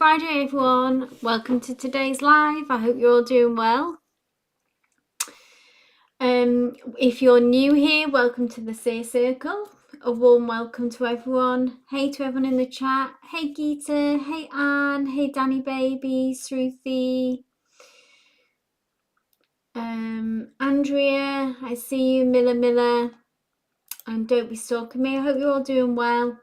Friday, everyone. Welcome to today's live. I hope you're all doing well. If you're new here, welcome to the Seer Circle. A warm welcome to everyone. Hey to everyone in the chat. Hey Geeta. Hey Anne. Hey Danny Baby. Sruthi. Andrea. I see you. Miller. And don't be stalking me. I hope you're all doing well.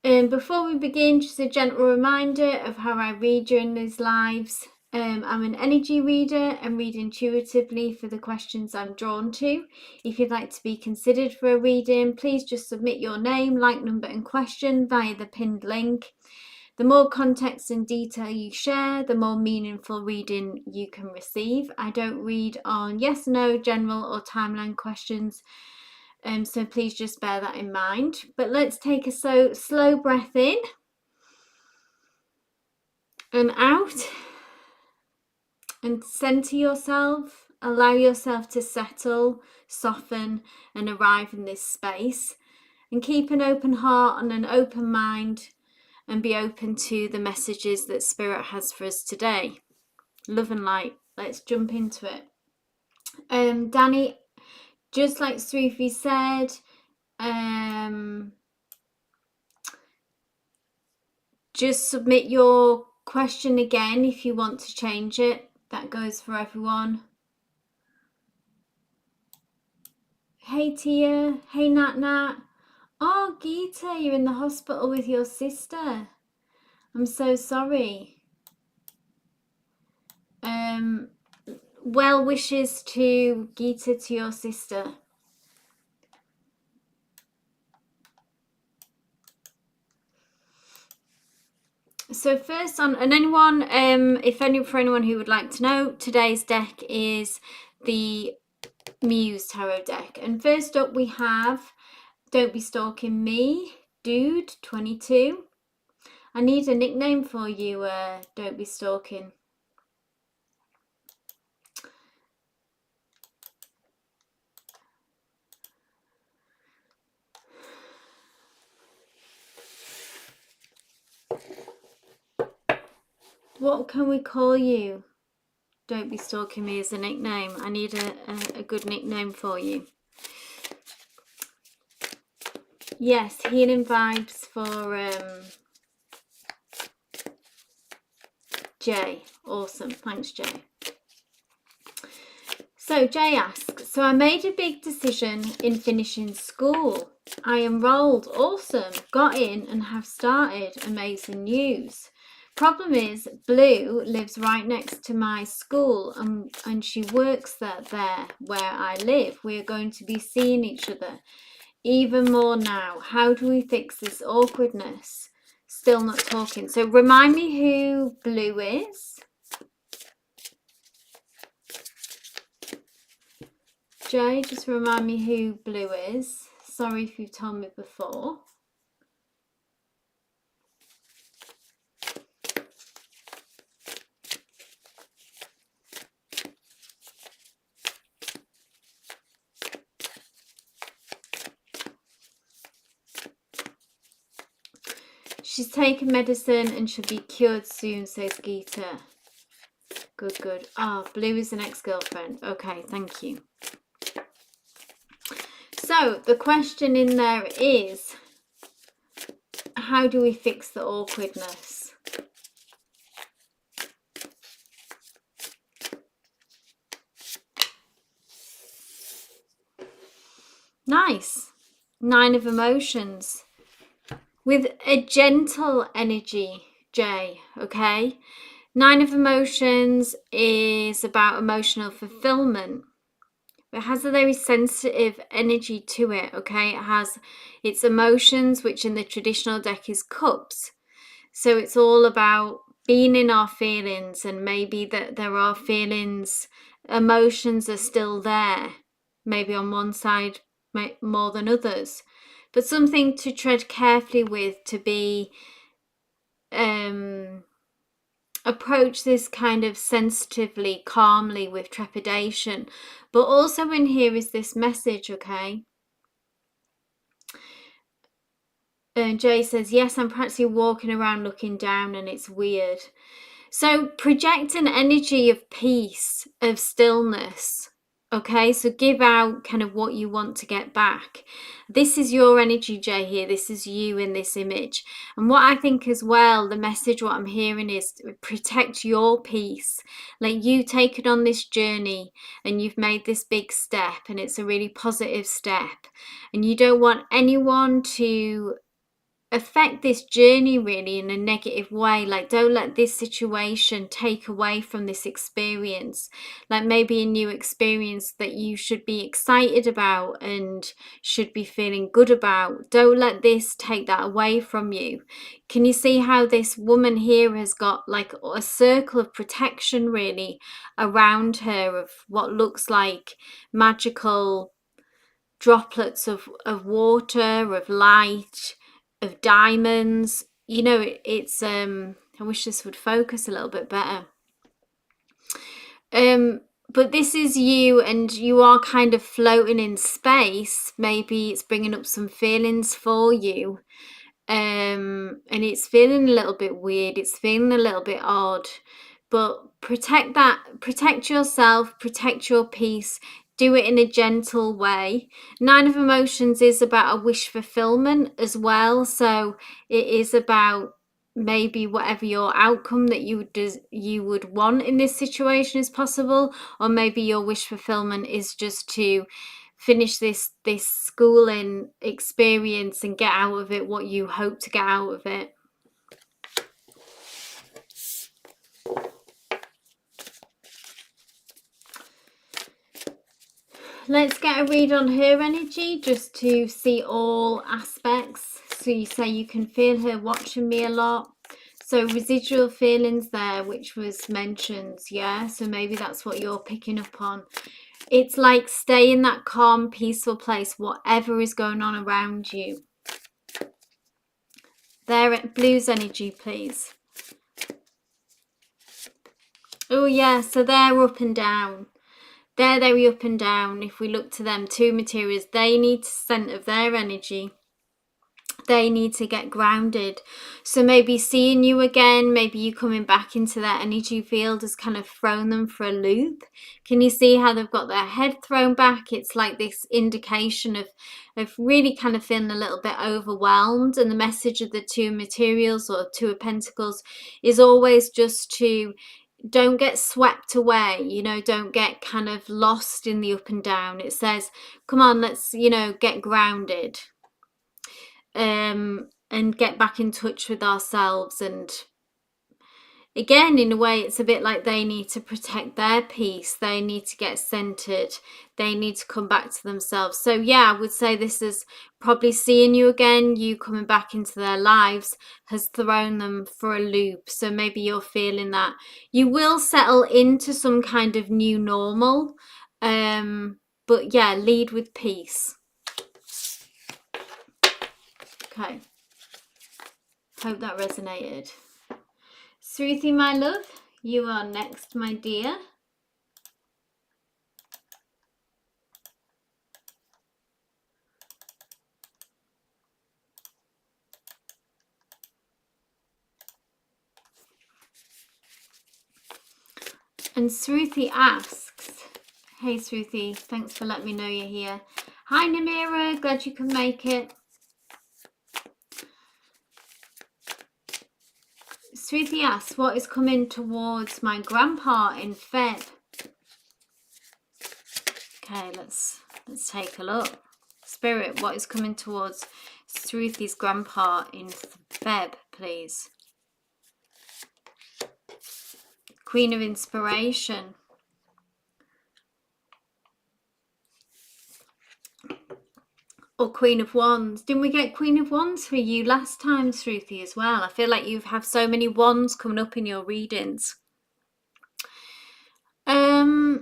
Before we begin, just a gentle reminder of how I read during these lives. I'm an energy reader and read intuitively for the questions I'm drawn to. If you'd like to be considered for a reading, please just submit your name, like, number and question via the pinned link. The more context and detail you share, the more meaningful reading you can receive. I don't read on yes, no, general or timeline questions. So please just bear that in mind. But let's take a slow breath in and out and center yourself. Allow yourself to settle, soften and arrive in this space. And keep an open heart and an open mind and be open to the messages that Spirit has for us today. Love and light. Let's jump into it. Danny, just like Sruthi said, just submit your question again if you want to change it. That goes for everyone. Hey Tia. Hey Nat. Oh Geeta, you're in the hospital with your sister. I'm so sorry. Well wishes to Geeta, to your sister. So first on, and anyone, for anyone who would like to know, today's deck is the Muse Tarot deck. And first up we have Don't Be Stalking Me, Dude 22. I need a nickname for you, Don't Be Stalking. What can we call you? Don't Be Stalking Me as a nickname. I need a good nickname for you. Yes, healing vibes for Jay. Awesome. Thanks, Jay. So Jay asks, so I made a big decision in finishing school. I enrolled. Awesome. Got in and have started. Amazing news. Problem is, Blue lives right next to my school and she works there where I live. We are going to be seeing each other even more now. How do we fix this awkwardness? Still not talking. So remind me who Blue is. Jay, just remind me who Blue is. Sorry if you've told me before. She's taken medicine and should be cured soon, says Geeta. Good. Ah, Blue is an ex-girlfriend. Okay, thank you. So the question in there is, how do we fix the awkwardness? Nice. 9 of emotions. With a gentle energy, Jay, okay? 9 of emotions is about emotional fulfillment. It has a very sensitive energy to it, okay? It has its emotions, which in the traditional deck is cups. So it's all about being in our feelings, and maybe that there are feelings, emotions are still there, maybe on one side more than others. But something to tread carefully with, to be approach this kind of sensitively, calmly, with trepidation. But also in here is this message, okay? Jay says, yes, I'm practically walking around looking down and it's weird. So project an energy of peace, of stillness. Okay, so give out kind of what you want to get back. This is your energy, Jay, here. This is you in this image. And what I think as well, the message, what I'm hearing is protect your peace. Like, you take it on this journey and you've made this big step and it's a really positive step. And you don't want anyone to affect this journey really in a negative way. Like, don't let this situation take away from this experience. Like, maybe a new experience that you should be excited about and should be feeling good about. Don't let this take that away from you. Can you see how this woman here has got like a circle of protection really around her of what looks like magical droplets of water, of light, of diamonds? You know, it's I wish this would focus a little bit better. But this is you, and you are kind of floating in space. Maybe it's bringing up some feelings for you. And it's feeling a little bit weird. It's feeling a little bit odd. But protect yourself, protect your peace. Do it in a gentle way. 9 of Emotions is about a wish fulfillment as well. So it is about maybe whatever your outcome that you would want in this situation is possible, or maybe your wish fulfillment is just to finish this schooling experience and get out of it what you hope to get out of it. Let's get a read on her energy just to see all aspects. So you say you can feel her watching me a lot. So residual feelings there, which was mentioned, yeah? So maybe that's what you're picking up on. It's like stay in that calm, peaceful place, whatever is going on around you. There at Blues energy, please. Oh yeah, so they're up and down. They're very up and down. If we look to them, 2 materials, they need to center their energy. They need to get grounded. So maybe seeing you again, maybe you coming back into their energy field has kind of thrown them for a loop. Can you see how they've got their head thrown back? It's like this indication of really kind of feeling a little bit overwhelmed. And the message of the 2 materials or 2 of Pentacles is always just to don't get swept away, you know, don't get kind of lost in the up and down. It says, come on, let's, you know, get grounded. And get back in touch with ourselves. And again, in a way, it's a bit like they need to protect their peace. They need to get centered. They need to come back to themselves. So yeah, I would say this is probably seeing you again, you coming back into their lives has thrown them for a loop. So maybe you're feeling that you will settle into some kind of new normal. But yeah, lead with peace. Okay. Hope that resonated. Sruthi, my love, you are next, my dear. And Sruthi asks, hey Sruthi, thanks for letting me know you're here. Hi Namira, glad you can make it. Sruthi asks, what is coming towards my grandpa in Feb? Okay, let's take a look. Spirit, what is coming towards Sruthi's grandpa in Feb, please? Queen of Inspiration. Or Queen of Wands. Didn't we get Queen of Wands for you last time, Sruthi, as well? I feel like you have so many wands coming up in your readings. A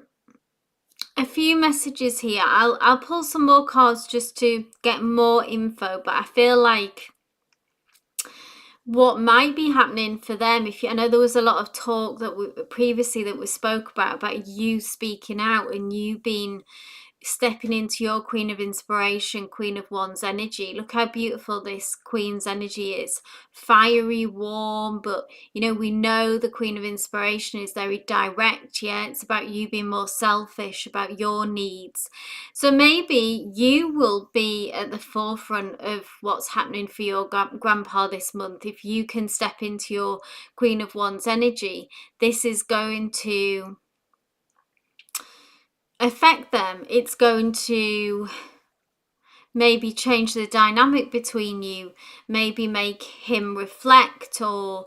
few messages here. I'll pull some more cards just to get more info, but I feel like what might be happening for them, I know there was a lot of talk that previously that we spoke about you speaking out and you being stepping into your Queen of Inspiration, Queen of Wands energy. Look how beautiful this Queen's energy is. Fiery, warm, but you know, we know the Queen of Inspiration is very direct. Yeah, it's about you being more selfish, about your needs. So maybe you will be at the forefront of what's happening for your grandpa this month. If you can step into your Queen of Wands energy, this is going to affect them. It's going to maybe change the dynamic between you, maybe make him reflect or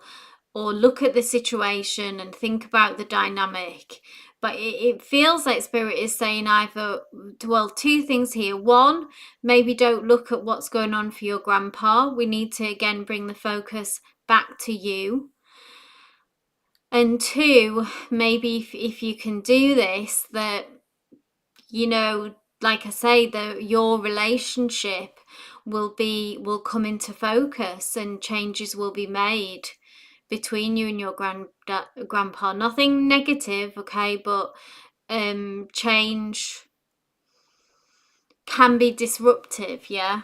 look at the situation and think about the dynamic. But it feels like Spirit is saying either, well, two things here. One, maybe don't look at what's going on for your grandpa. We need to again bring the focus back to you. And two, maybe if you can do this, that, you know, like I say, your relationship will come into focus and changes will be made between you and your grandpa. Nothing negative, okay, but change can be disruptive. Yeah,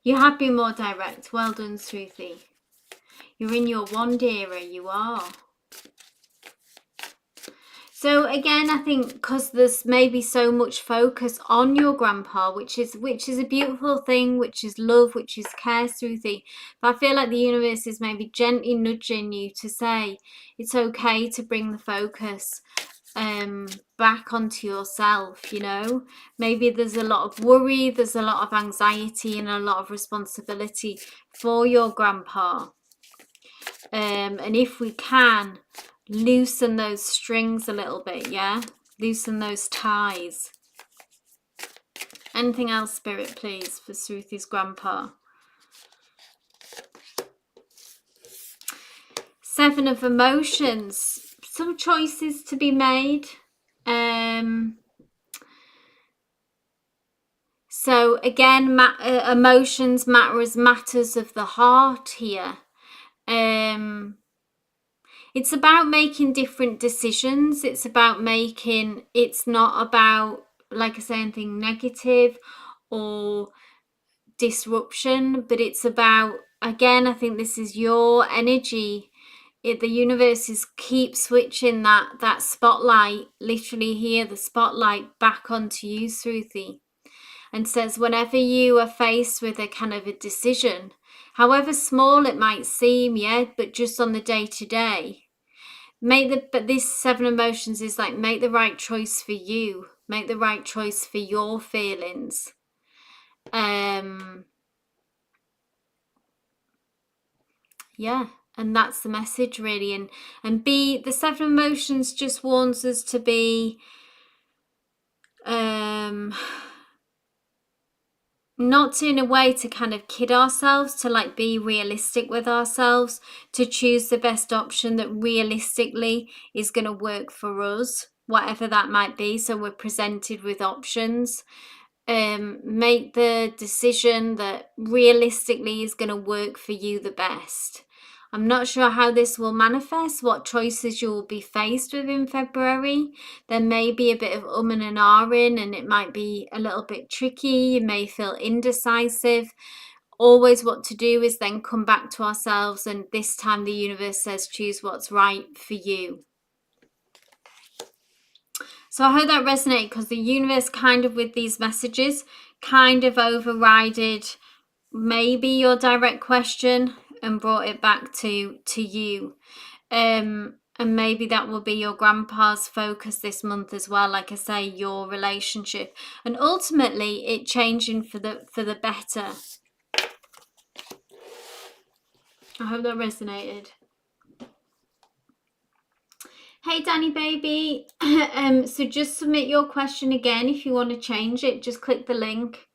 you have been more direct. Well done, Sruthi. You're in your wand era. You are. So again, I think because there's maybe so much focus on your grandpa, which is a beautiful thing, which is love, which is care, Sruthi. But I feel like the universe is maybe gently nudging you to say it's okay to bring the focus back onto yourself. You know, maybe there's a lot of worry, there's a lot of anxiety and a lot of responsibility for your grandpa. And if we can loosen those strings a little bit, yeah, loosen those ties. Anything else, Spirit, please, for Sruthi's grandpa? Seven of Emotions. Some choices to be made. So again, emotions matter as matters of the heart here. It's about making different decisions. It's not about, like I say, anything negative or disruption, but it's about, again, I think this is your energy. The universe keep switching that spotlight, literally here, the spotlight back onto you, Sruthi, and says whenever you are faced with a kind of a decision, however small it might seem, yeah, but just on the day-to-day, but this seven emotions is like, make the right choice for you, make the right choice for your feelings. Yeah, and that's the message really. And the seven emotions just warns us to be not in a way to kind of kid ourselves, to like be realistic with ourselves, to choose the best option that realistically is going to work for us, whatever that might be. So we're presented with options. Make the decision that realistically is going to work for you the best. I'm not sure how this will manifest, what choices you will be faced with in February. There may be a bit of and ahhing, and it might be a little bit tricky. You may feel indecisive. Always what to do is then come back to ourselves, and this time the universe says choose what's right for you. So I hope that resonated, because the universe kind of with these messages kind of overrided maybe your direct question and brought it back to you. And maybe that will be your grandpa's focus this month as well. Like I say, your relationship, and ultimately it changing for the better. I hope that resonated. Hey Danny baby, so just submit your question again if you want to change it. Just click the link.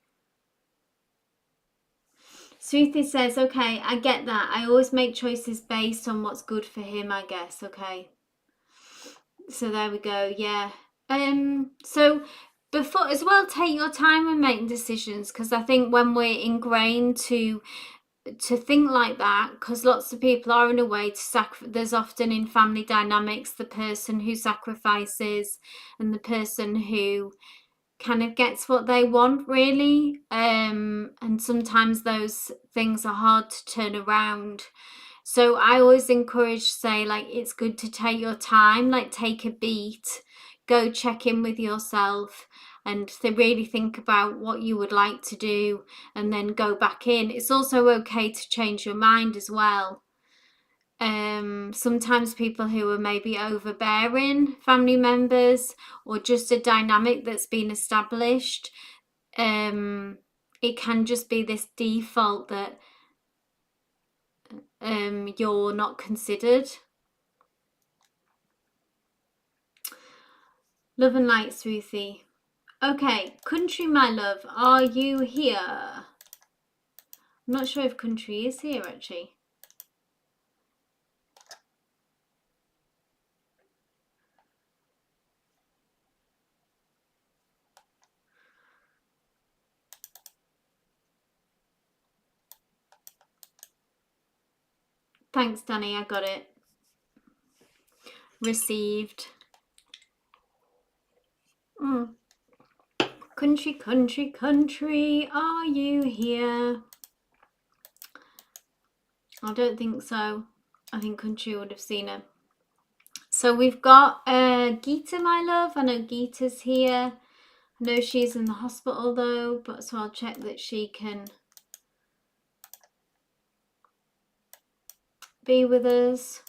Sruthi says, okay, I get that. I always make choices based on what's good for him, I guess. Okay. So there we go. Yeah. So before as well, take your time when making decisions, because I think when we're ingrained to to think like that, because lots of people are in a way to there's often in family dynamics the person who sacrifices and the person who kind of gets what they want, really, and sometimes those things are hard to turn around. So I always encourage, say, like, it's good to take your time, like take a beat, go check in with yourself and to really think about what you would like to do and then go back in. It's also okay to change your mind as well. Sometimes people who are maybe overbearing family members or just a dynamic that's been established, it can just be this default that you're not considered. Love and lights, Ruthie. Okay, Country, my love, are you here? I'm not sure if Country is here, actually. Thanks, Danny, I got it. Received. Country, country, country, are you here? I don't think so. I think Country would have seen her. So we've got Geeta, my love. I know Geeta's here. I know she's in the hospital though, but so I'll check that she can be with us.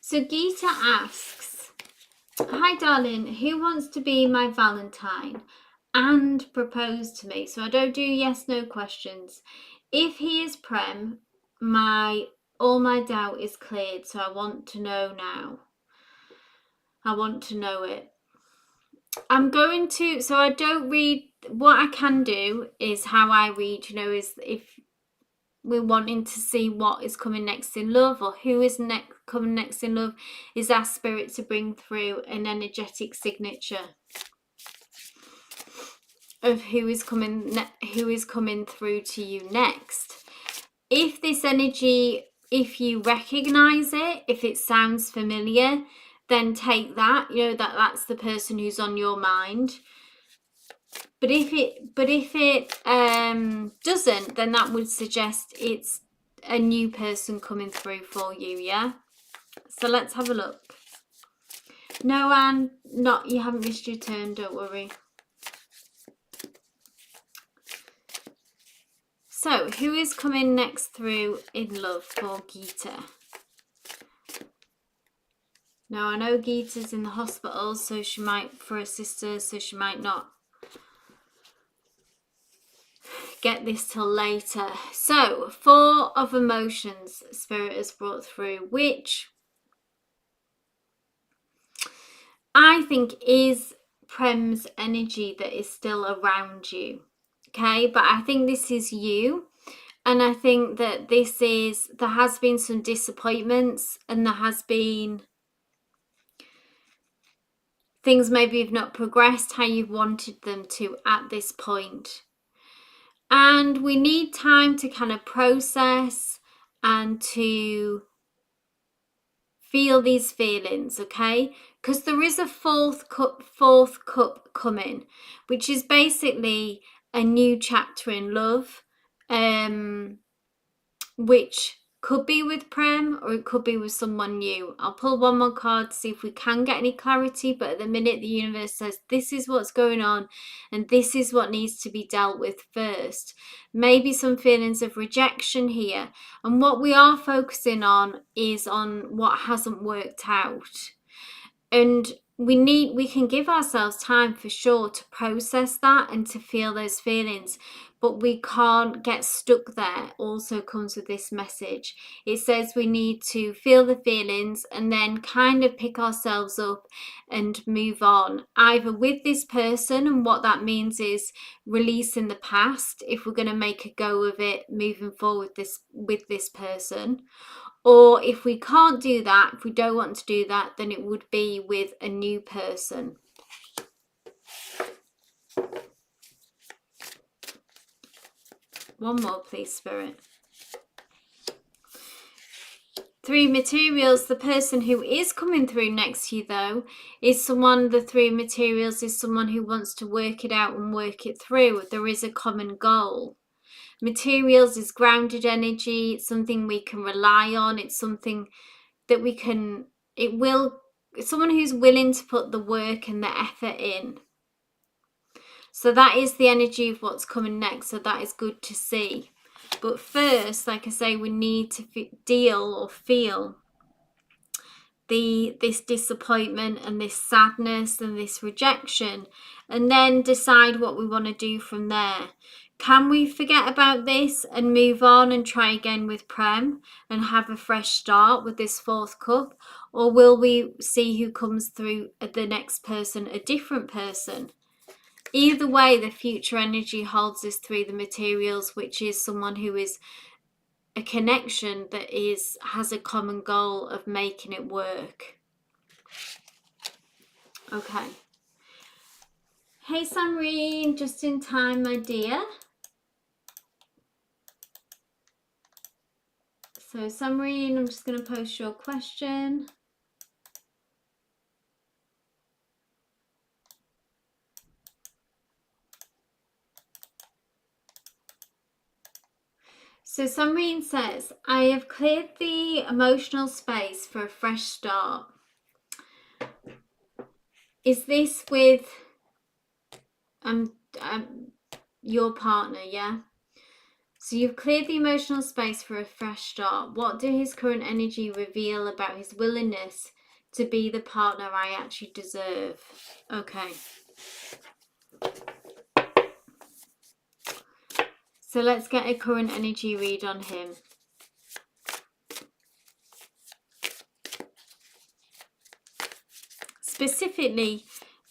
So Geeta asks, hi darling, who wants to be my Valentine and propose to me? So I don't do yes no questions. If he is Prem, all my doubt is cleared, so I want to know now. I want to know it. I'm going to, so I don't read, what I can do is how I read, is if we're wanting to see what is coming next in love or who is coming next in love, is our spirit to bring through an energetic signature of who is coming through to you next. If this energy, if you recognize it, if it sounds familiar, then take that, that's the person who's on your mind. But if it doesn't, then that would suggest it's a new person coming through for you, yeah? So let's have a look. No, Anne, you haven't missed your turn, don't worry. So, who is coming next through in love for Geeta? Now, I know Geeta's in the hospital, so she might, for her sister, so she might not get this till later. So, 4 of emotions Spirit has brought through, which I think is Prem's energy that is still around you. Okay, but I think this is you. And I think that there has been some disappointments and there has been things maybe have not progressed how you wanted them to at this point. And we need time to kind of process and to feel these feelings, okay? Because there is a fourth cup coming, which is basically a new chapter in love, which could be with Prem or it could be with someone new. I'll pull one more card to see if we can get any clarity, but at the minute the universe says this is what's going on and this is what needs to be dealt with first. Maybe some feelings of rejection here, and what we are focusing on is on what hasn't worked out. And we can give ourselves time for sure to process that and to feel those feelings, but we can't get stuck there, also comes with this message. It says we need to feel the feelings and then kind of pick ourselves up and move on, either with this person, and what that means is releasing the past if we're going to make a go of it moving forward with this person. Or if we can't do that, if we don't want to do that, then it would be with a new person. One more, please, Spirit. 3 materials, the person who is coming through next to you, though, is someone, the 3 materials is someone who wants to work it out and work it through. There is a common goal. Materials is grounded energy. It's something we can rely on. It's something that we can, someone who's willing to put the work and the effort in. So that is the energy of what's coming next. So that is good to see. But first, like I say, we need to deal or feel this disappointment and this sadness and this rejection, and then decide what we want to do from there. Can we forget about this and move on and try again with Prem and have a fresh start with this 4th cup? Or will we see who comes through the next person, a different person? Either way, the future energy holds us through the materials, which is someone who is a connection that has a common goal of making it work. Okay. Hey, Samreen, just in time, my dear. So, Samreen, I'm just going to post your question. So Samreen says, I have cleared the emotional space for a fresh start. Is this with your partner, yeah? So you've cleared the emotional space for a fresh start. What do his current energy reveal about his willingness to be the partner I actually deserve? Okay. So let's get a current energy read on him. Specifically,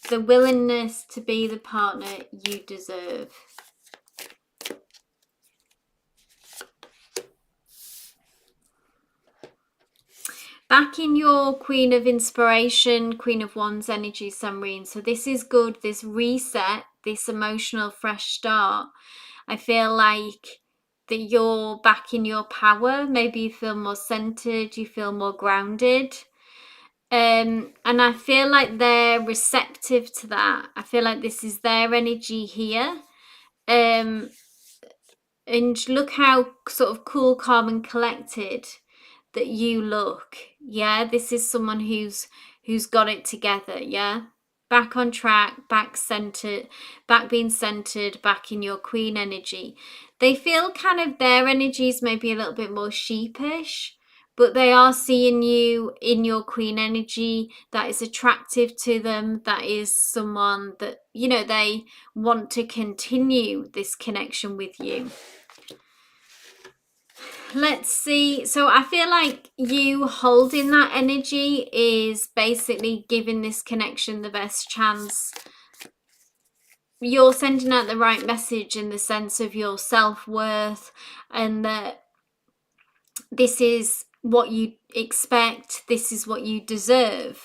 the willingness to be the partner you deserve. Back in your Queen of Inspiration, Queen of Wands energy, Samreen. So this is good, this reset, this emotional fresh start. I feel like that you're back in your power. Maybe you feel more centered, you feel more grounded. And I feel like they're receptive to that. I feel like this is their energy here. And look how sort of cool, calm and collected that you look. Yeah, this is someone who's got it together. Yeah, back on track, back centered, back being centered, back in your queen energy. They feel kind of their energies maybe a little bit more sheepish, but they are seeing you in your queen energy that is attractive to them. That is someone that, you know, they want to continue this connection with you. Let's see. So I feel like you holding that energy is basically giving this connection the best chance. You're sending out the right message in the sense of your self-worth, and that this is what you expect, this is what you deserve.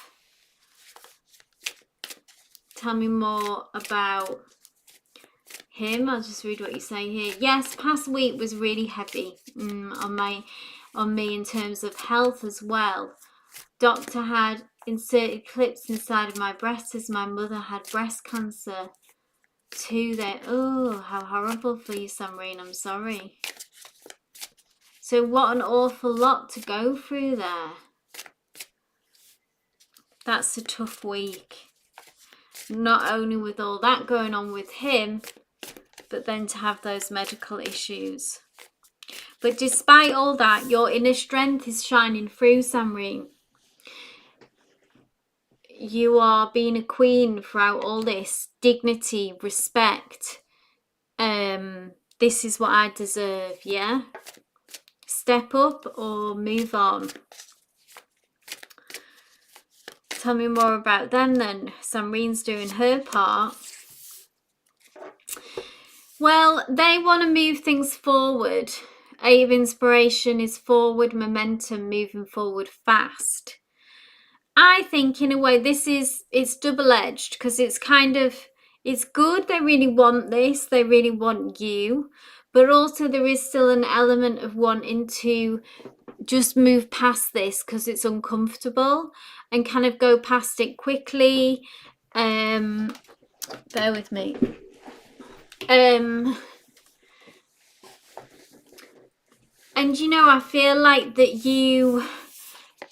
Tell me more about him. I'll just read what you say here. Yes, past week was really heavy on me in terms of health as well. Doctor had inserted clips inside of my breast as my mother had breast cancer too. Oh, how horrible for you, Samreen. I'm sorry. So what an awful lot to go through there. That's a tough week. Not only with all that going on with him, but then to have those medical issues. But despite all that, your inner strength is shining through, Samreen. You are being a queen throughout all this. Dignity, respect, this this is what I deserve, yeah? Step up or move on. Tell me more about them then. Samreen's doing her part. Well, they want to move things forward. Eight of Inspiration is forward momentum, moving forward fast. I think in a way it's double-edged, because it's kind of, it's good, they really want this, they really want you, but also there is still an element of wanting to just move past this because it's uncomfortable and kind of go past it quickly. Bear with me. And you know, I feel like that you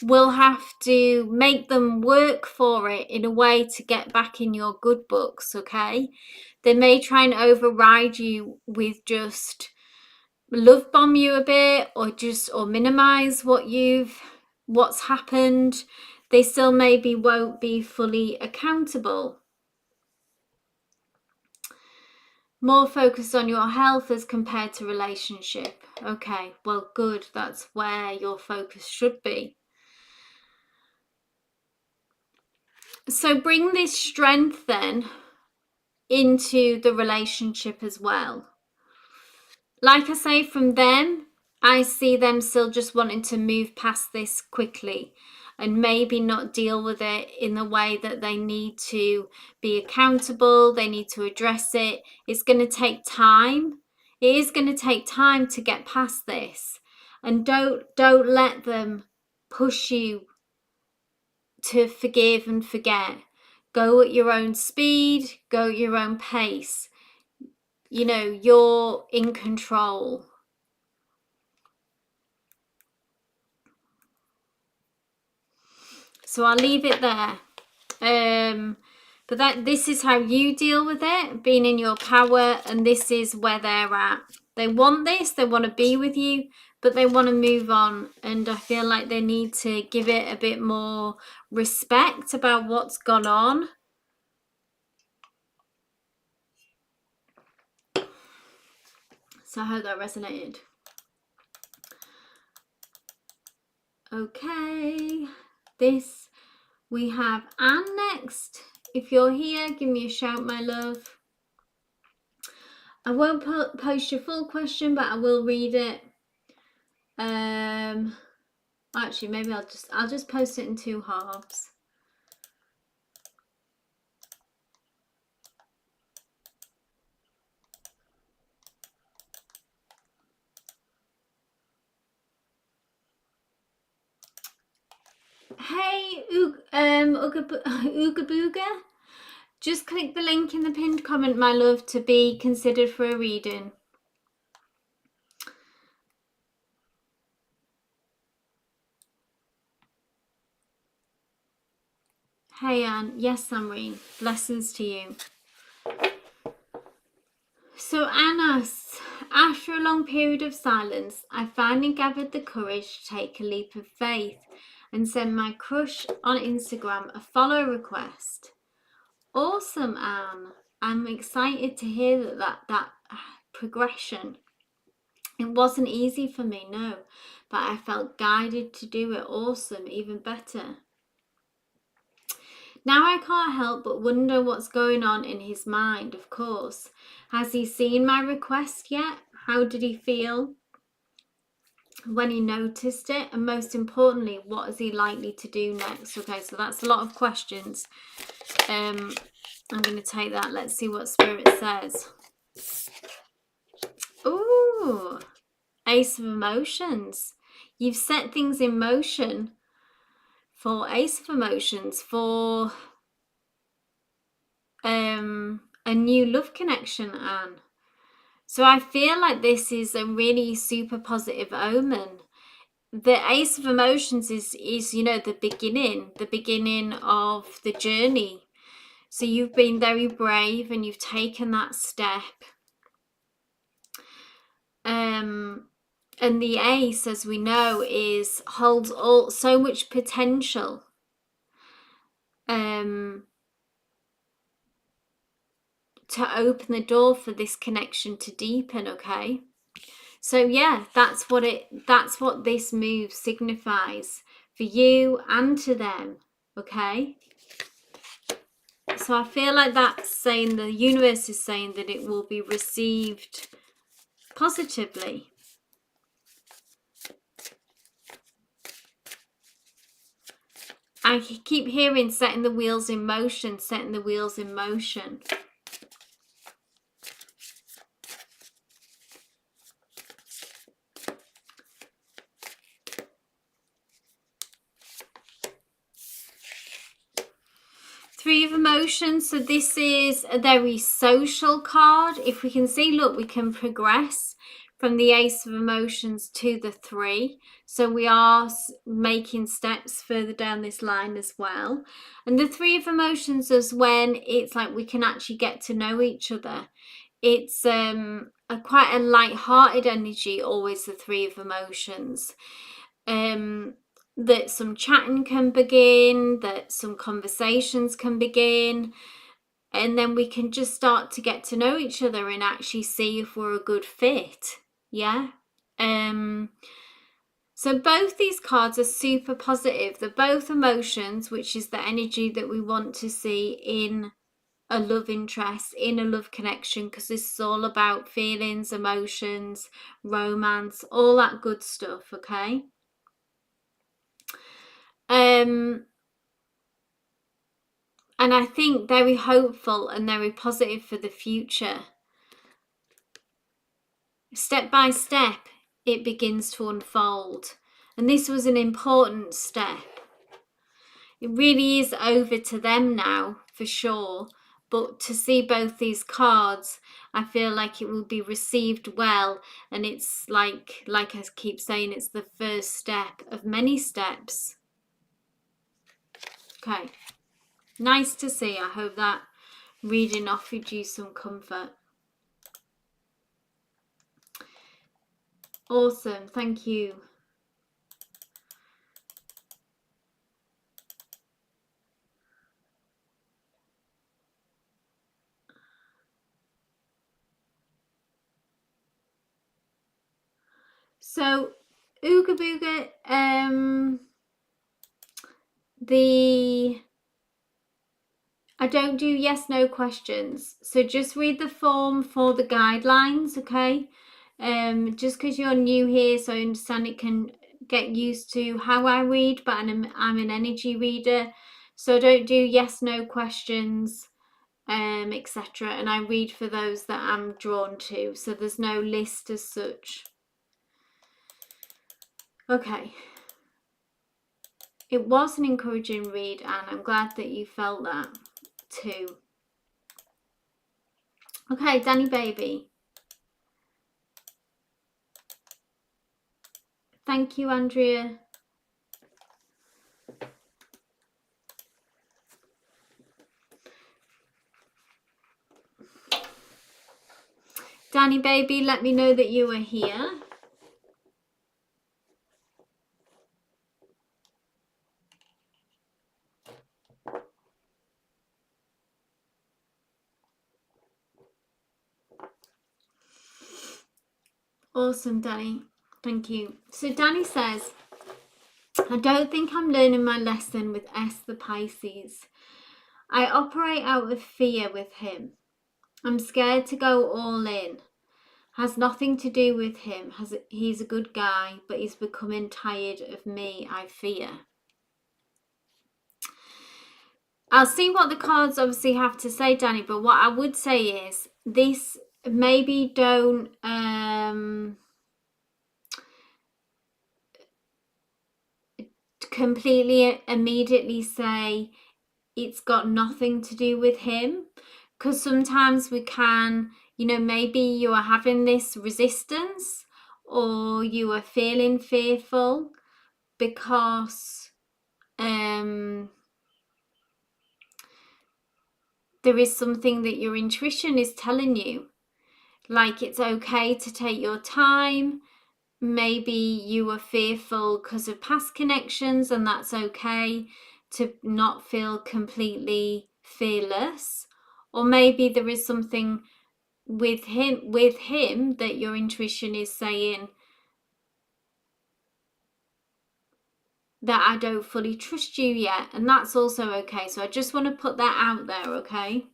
will have to make them work for it in a way to get back in your good books, okay? They may try and override you with just love bomb you a bit, or minimize what's happened. They still maybe won't be fully accountable. More focused on your health as compared to relationship. Okay, well, good. That's where your focus should be. So bring this strength then into the relationship as well. Like I say, from them, I see them still just wanting to move past this quickly and maybe not deal with it in the way that they need to be accountable. They need to address it. It's going to take time. It is going to take time to get past this. And don't let them push you to forgive and forget. Go at your own speed, go at your own pace. You know, you're in control. So I'll leave it there. But this is how you deal with it, being in your power, and this is where they're at. They want this, they want to be with you, but they want to move on. And I feel like they need to give it a bit more respect about what's gone on. So I hope that resonated. Okay, we have Anne next. If you're here, give me a shout, my love. I won't post your full question, but I will read it. Actually, maybe I'll just post it in 2 halves. Hey, Ooga Booga. Just click the link in the pinned comment, my love, to be considered for a reading. Hey, Anne. Yes, Samreen. Blessings to you. So, Anne asks, after a long period of silence, I finally gathered the courage to take a leap of faith and send my crush on Instagram a follow request. Awesome, Anne. I'm excited to hear that progression. It wasn't easy for me, no, but I felt guided to do it. Awesome, even better. Now I can't help but wonder what's going on in his mind, of course. Has he seen my request yet? How did he feel when he noticed it? And most importantly, what is he likely to do next? Okay, so that's a lot of questions. I'm going to take that. Let's see what Spirit says. Ooh, Ace of Emotions. You've set things in motion for Ace of Emotions, for a new love connection, Anne. So I feel like this is a really super positive omen. The Ace of Emotions is you know, the beginning of the journey. So you've been very brave and you've taken that step. And the Ace, as we know, holds so much potential. to open the door for this connection to deepen. Okay, so yeah, that's what this move signifies for you and to them. Okay, so I feel like that's saying, the universe is saying that it will be received positively. I keep hearing setting the wheels in motion, setting the wheels in motion. Three of Emotions. So this is a very social card. If we can see, look, we can progress from the Ace of Emotions to the 3. So we are making steps further down this line as well. And the 3 of Emotions is when it's like we can actually get to know each other. It's quite a light-hearted energy, always the 3 of Emotions. That some chatting can begin, that some conversations can begin, and then we can just start to get to know each other and actually see if we're a good fit. Yeah. So both these cards are super positive. They're both emotions, which is the energy that we want to see in a love interest, in a love connection, because this is all about feelings, emotions, romance, all that good stuff. Okay. And I think very hopeful and very positive for the future. Step by step, it begins to unfold. And this was an important step. It really is over to them now, for sure. But to see both these cards, I feel like it will be received well. And it's like I keep saying, it's the first step of many steps. Okay. Nice to see. I hope that reading offered you some comfort. Awesome. Thank you. So, Ooga Booga, I don't do yes, no questions. So just read the form for the guidelines, okay? Just because you're new here, so I understand it can get used to how I read, but I'm an energy reader. So I don't do yes, no questions, etc. And I read for those that I'm drawn to. So there's no list as such. Okay. It was an encouraging read, and I'm glad that you felt that too. Okay, Danny baby. Thank you, Andrea. Danny baby, let me know that you are here. Awesome, Danny. Thank you. So Danny says, I don't think I'm learning my lesson with S the Pisces. I operate out of fear with him. I'm scared to go all in. Has nothing to do with him. He's a good guy, but he's becoming tired of me, I fear. I'll see what the cards obviously have to say, Danny, but what I would say is this, maybe don't completely immediately say it's got nothing to do with him, because sometimes we can, maybe you are having this resistance or you are feeling fearful because there is something that your intuition is telling you, like it's okay to take your time. Maybe you were fearful because of past connections, and that's okay to not feel completely fearless. Or maybe there is something with him that your intuition is saying that I don't fully trust you yet, and that's also okay. So I just want to put that out there, okay?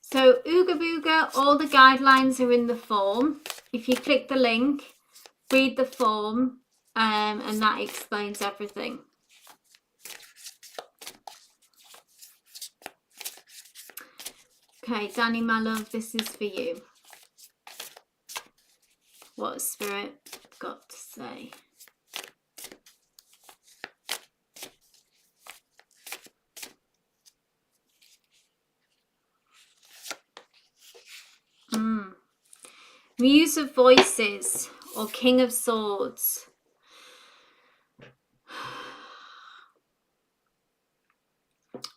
So Ooga Booga, all the guidelines are in the form. If you click the link, read the form, and that explains everything. Okay, Danny, my love, this is for you. What has Spirit got to say? Muse of Voices or King of Swords.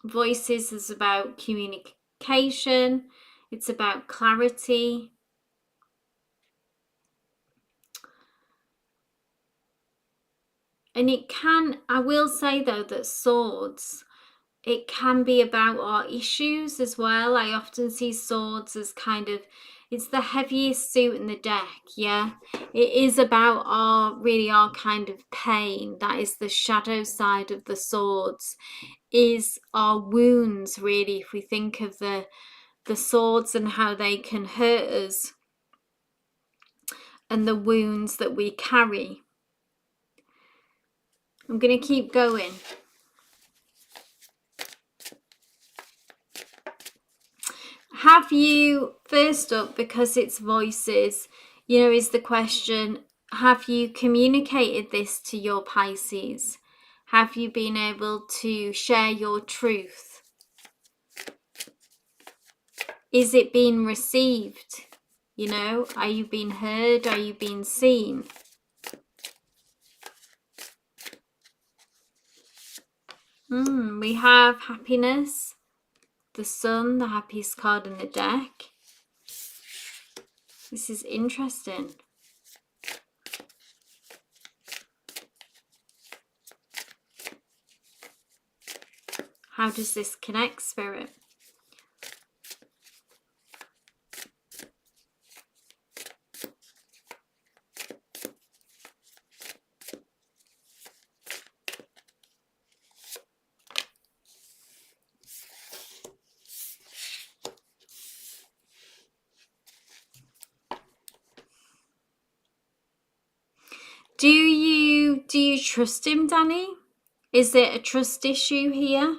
Voices is about communication. It's about clarity. And it can, I will say though, that swords, it can be about our issues as well. I often see swords as kind of, it's the heaviest suit in the deck, yeah? It is about our kind of pain. That is the shadow side of the swords, is our wounds, really, if we think of the swords and how they can hurt us and the wounds that we carry. I'm going to keep going. Have you, first up, because it's voices, you know, is the question, have you communicated this to your Pisces? Have you been able to share your truth? Is it being received? You know, are you being heard? Are you being seen? We have happiness, the sun, the happiest card in the deck. This is interesting. How does this connect, Spirit? Do you trust him, Danny? Is it a trust issue here?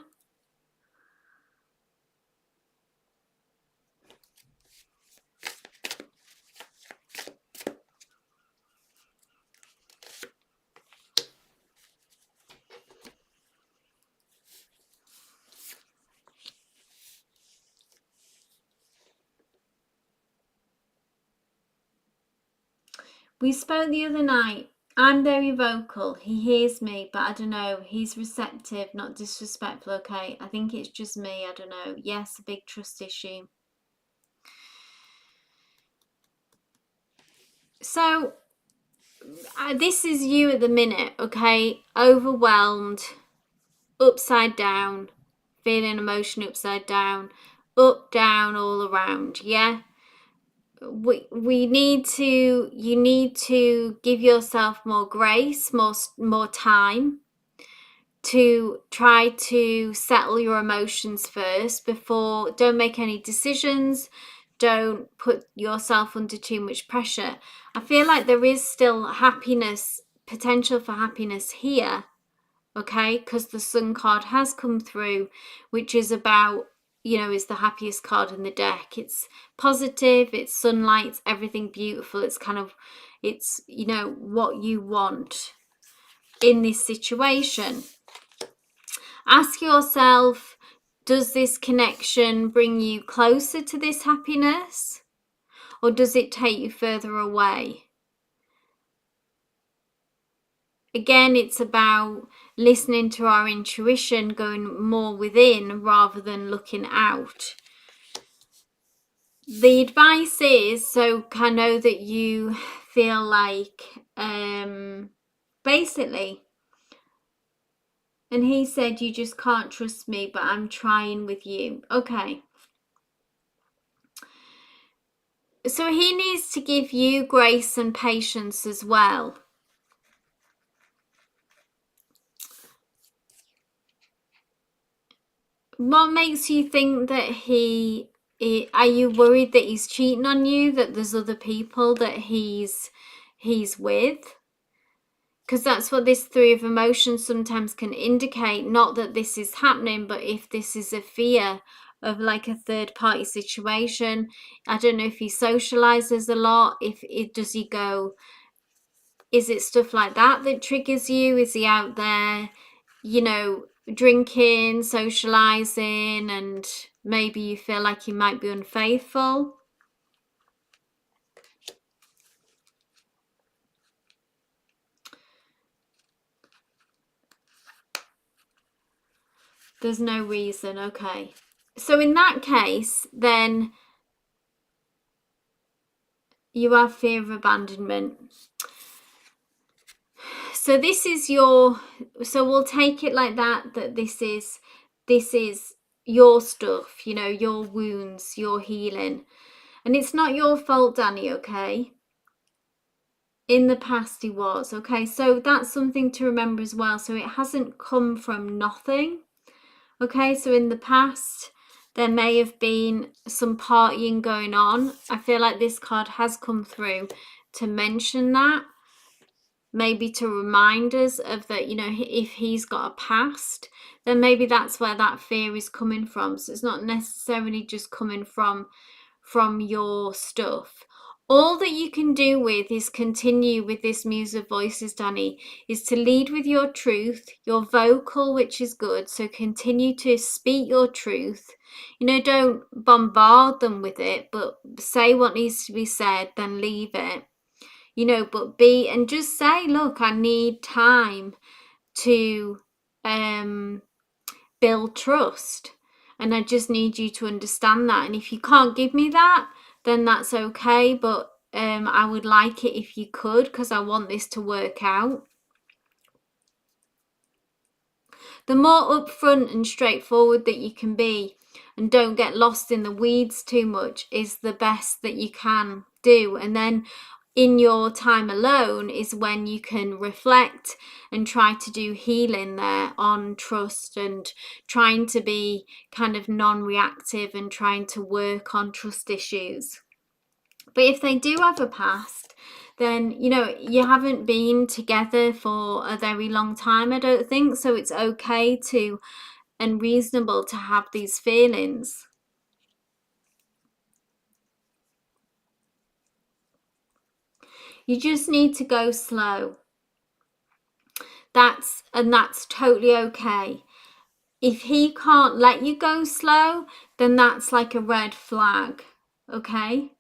We spoke the other night. I'm very vocal. He hears me, but I don't know. He's receptive, not disrespectful, okay? I think it's just me. I don't know. Yes, a big trust issue. So, this is you at the minute, okay? Overwhelmed, upside down, feeling emotion upside down, up, down, all around, yeah? We need to, you need to give yourself more grace, more time to try to settle your emotions first before, don't make any decisions, don't put yourself under too much pressure. I feel like there is still happiness, potential for happiness here, okay, because the Sun card has come through, which is about, you know, is the happiest card in the deck. It's positive, it's sunlight, it's everything beautiful. It's kind of, it's, you know, what you want in this situation. Ask yourself, does this connection bring you closer to this happiness, or does it take you further away? Again, it's about listening to our intuition, going more within rather than looking out. The advice is, so I know that you feel like basically. And he said, you just can't trust me, but I'm trying with you. Okay. So he needs to give you grace and patience as well. What makes you think that are you worried that he's cheating on you, that there's other people that he's with? Because that's what this Three of Emotions sometimes can indicate. Not that this is happening, but if this is a fear of like a third party situation. I don't know if he socializes a lot. Does he go, is it stuff like that that triggers you? Is he out there, you know, drinking, socializing, and maybe you feel like he might be unfaithful? There's no reason. Okay. So in that case, then you have fear of abandonment. So this is your, so we'll take it like that, that this is your stuff, you know, your wounds, your healing. And it's not your fault, Danny, okay? In the past he was, okay? So that's something to remember as well. So it hasn't come from nothing, okay? So in the past, there may have been some partying going on. I feel like this card has come through to mention that. Maybe to remind us of that, you know, if he's got a past, then maybe that's where that fear is coming from. So it's not necessarily just coming from your stuff. All that you can do with is continue with this Muse of Voices, Danny, is to lead with your truth, your vocal, which is good. So continue to speak your truth. You know, don't bombard them with it, but say what needs to be said, then leave it. You know, but and just say, look, I need time to build trust, and I just need you to understand that. And if you can't give me that, then that's okay, but I would like it if you could, because I want this to work out. The more upfront and straightforward that you can be, and don't get lost in the weeds too much, is the best that you can do. And then in your time alone is when you can reflect and try to do healing there on trust, and trying to be kind of non-reactive and trying to work on trust issues. But if they do have a past, then, you know, you haven't been together for a very long time, I don't think. So it's okay to, and reasonable to have these feelings. You just need to go slow. That's totally okay. If he can't let you go slow, then that's like a red flag, okay?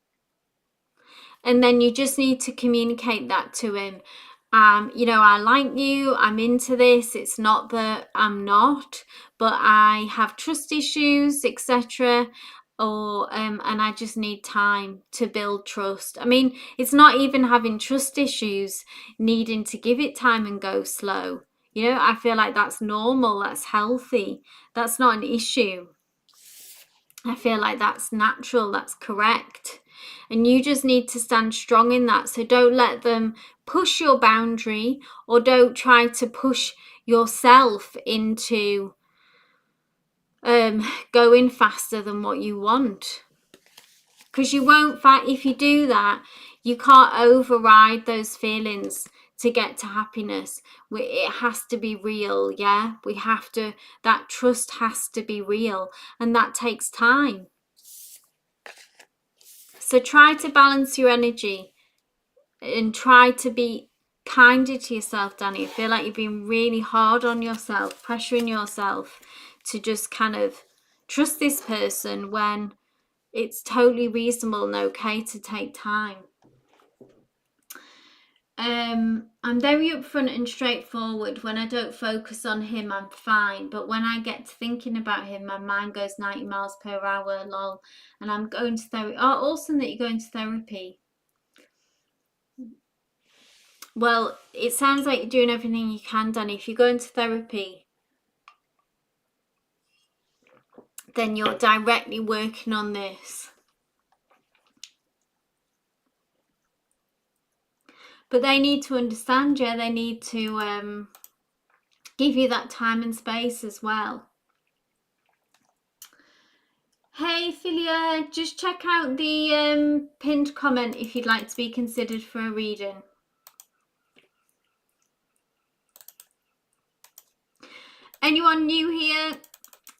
And then you just need to communicate that to him. You know, I like you, I'm into this. It's not that I'm not, but I have trust issues, etc. Or and I just need time to build trust. I mean, it's not even having trust issues, needing to give it time and go slow. You know, I feel like that's normal, that's healthy, that's not an issue. I feel like that's natural, that's correct. And you just need to stand strong in that. So don't let them push your boundary, or don't try to push yourself into going faster than what you want. Because you won't fight. If you do that, you can't override those feelings to get to happiness. It has to be real, yeah? We have to, that trust has to be real, and that takes time. So try to balance your energy and try to be kinder to yourself, Danny. I feel like you've been really hard on yourself, pressuring yourself to just kind of trust this person when it's totally reasonable and okay to take time. I'm very upfront and straightforward. When I don't focus on him, I'm fine. But when I get to thinking about him, my mind goes 90 miles per hour, lol. And I'm going to therapy. Oh, awesome that you're going to therapy. Well, it sounds like you're doing everything you can, Danny. If you go into therapy, then you're directly working on this. But they need to understand you. They need to give you that time and space as well. Hey Philia, just check out the pinned comment if you'd like to be considered for a reading. Anyone new here?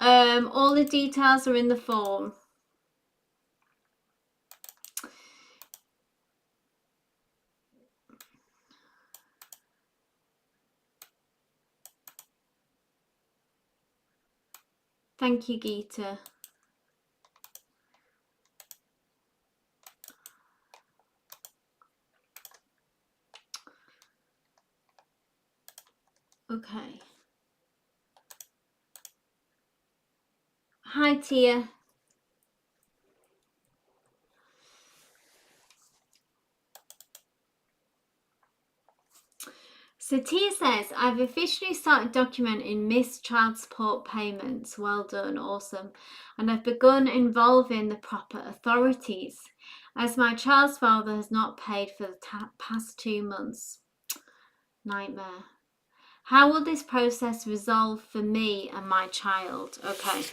All the details are in the form. Thank you, Geeta. Okay. Hi, Tia. So Tia says, I've officially started documenting missed child support payments. Well done, awesome. And I've begun involving the proper authorities, as my child's father has not paid for the past 2 months. Nightmare. How will this process resolve for me and my child? Okay.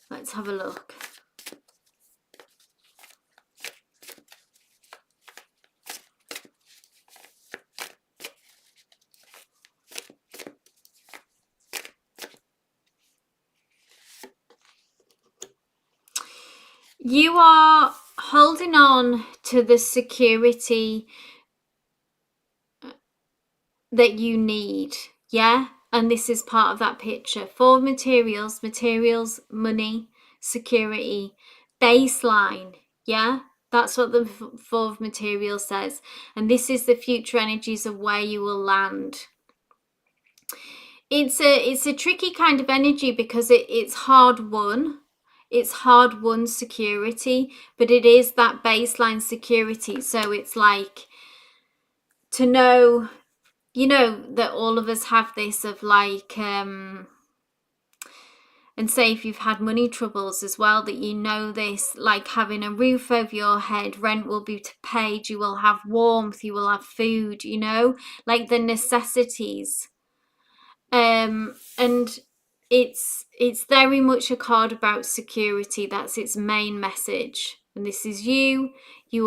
Let's have a look. You are holding on to the security that you need, yeah? And this is part of that picture. 4 materials, money, security, baseline, yeah? That's what the 4 of materials says. And this is the future energies of where you will land. It's a tricky kind of energy because it's hard won. It's hard won security, but it is that baseline security. So it's like to know, you know, that all of us have this of like, and say if you've had money troubles as well, that you know this, like having a roof over your head, rent will be paid, you will have warmth, you will have food, you know, like the necessities. And it's very much a card about security. That's its main message. And this is you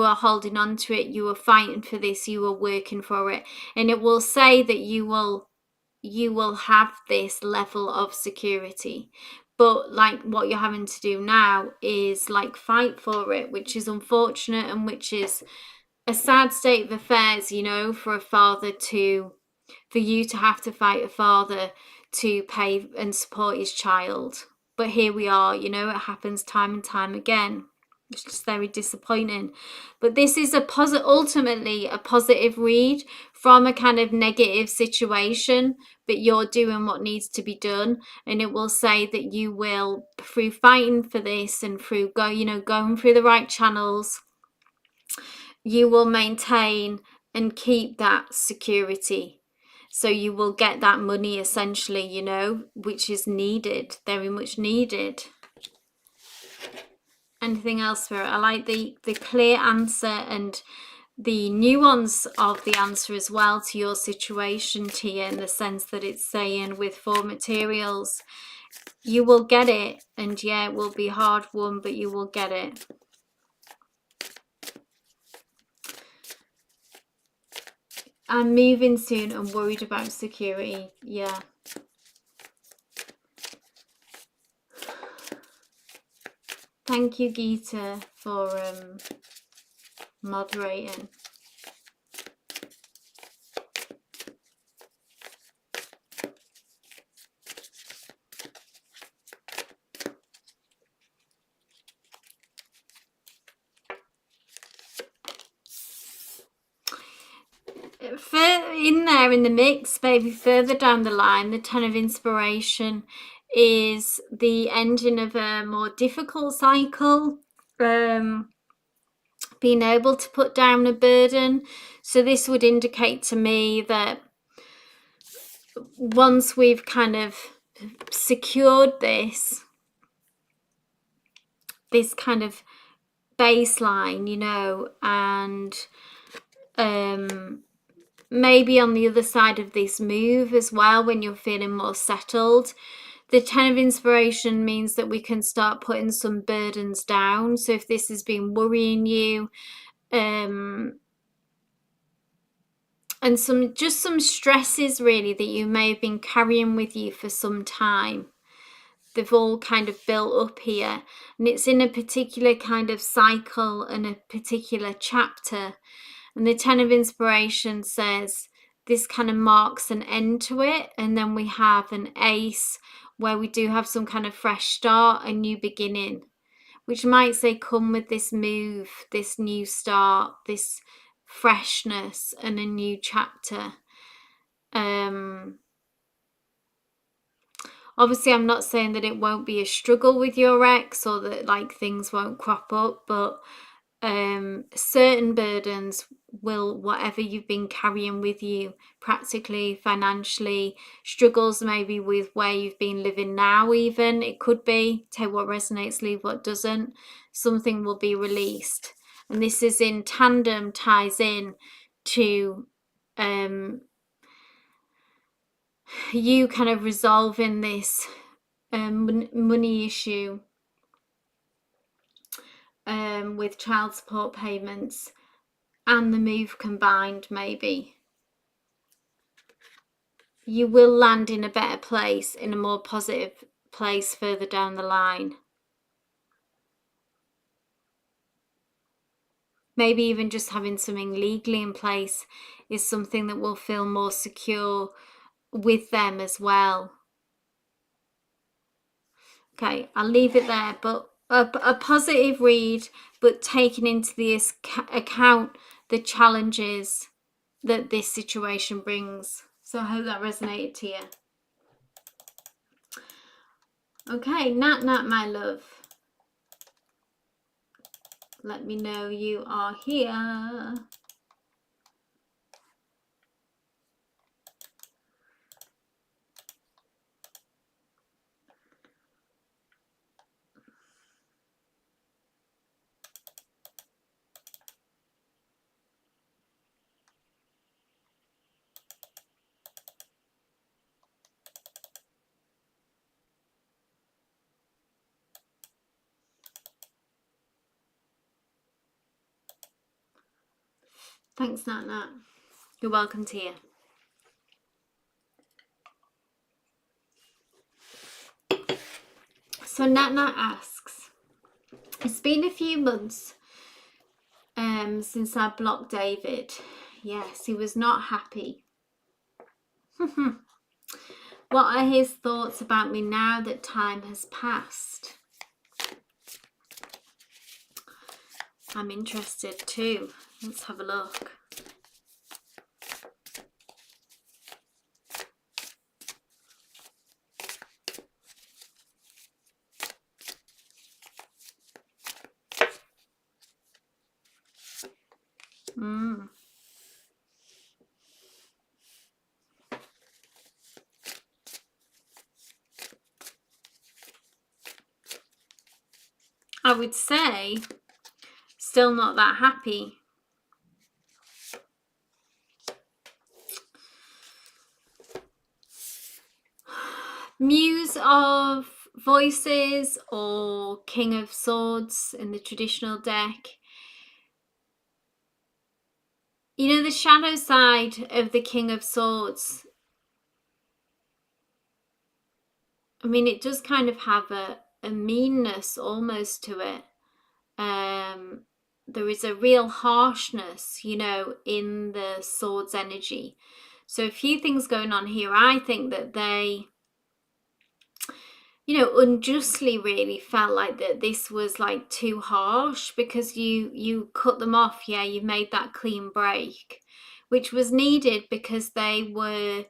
are holding on to it, you are fighting for this, you are working for it, and it will say that you will have this level of security. But like what you're having to do now is like fight for it, which is unfortunate and which is a sad state of affairs, you know, for you to have to fight a father to pay and support his child. But here we are, you know, it happens time and time again. It's just very disappointing. But this is ultimately a positive read from a kind of negative situation, but you're doing what needs to be done. And it will say that you will, through fighting for this and through going through the right channels, you will maintain and keep that security. So you will get that money essentially, you know, which is needed, very much needed. Anything else, Spirit? I like the clear answer and the nuance of the answer as well to your situation, Tia, in the sense that it's saying with 4 materials, you will get it. And yeah, it will be hard won, but you will get it. I'm moving soon and worried about security. Yeah. Thank you, Geeta, for moderating. In there in the mix, maybe further down the line, the 10 of inspiration is the ending of a more difficult cycle. being able to put down a burden. So this would indicate to me that once we've kind of secured this kind of baseline, you know, and maybe on the other side of this move as well, when you're feeling more settled, the 10 of inspiration means that we can start putting some burdens down. So if this has been worrying you, and some stresses really that you may have been carrying with you for some time, they've all kind of built up here, and it's in a particular kind of cycle and a particular chapter. And the 10 of inspiration says this kind of marks an end to it, and then we have an ace where we do have some kind of fresh start, a new beginning, which might say come with this move, this new start, this freshness and a new chapter. Obviously, I'm not saying that it won't be a struggle with your ex or that like things won't crop up, but certain burdens will, whatever you've been carrying with you, practically, financially, struggles maybe with where you've been living now, even, it could be, take what resonates, leave what doesn't, something will be released. And this is in tandem, ties in to you kind of resolving this money issue with child support payments and the move combined. Maybe you will land in a better place, in a more positive place further down the line. Maybe even just having something legally in place is something that will feel more secure with them as well. Okay, I'll leave it there, but a positive read, but taking into the account the challenges that this situation brings. So I hope that resonated to you. Okay, Nat, my love. Let me know you are here. Thanks, Nat. You're welcome, Tia. So Nat asks, it's been a few months since I blocked David. Yes, he was not happy. What are his thoughts about me now that time has passed? I'm interested too. Let's have a look. I would say still not that happy. Muse of Voices or King of Swords in the traditional deck. You know, the shadow side of the King of Swords, I mean, it does kind of have a meanness almost to it. There is a real harshness, you know, in the swords energy. So a few things going on here. I think that they, you know, unjustly really felt like that this was like too harsh, because you cut them off. Yeah, you made that clean break, which was needed because they were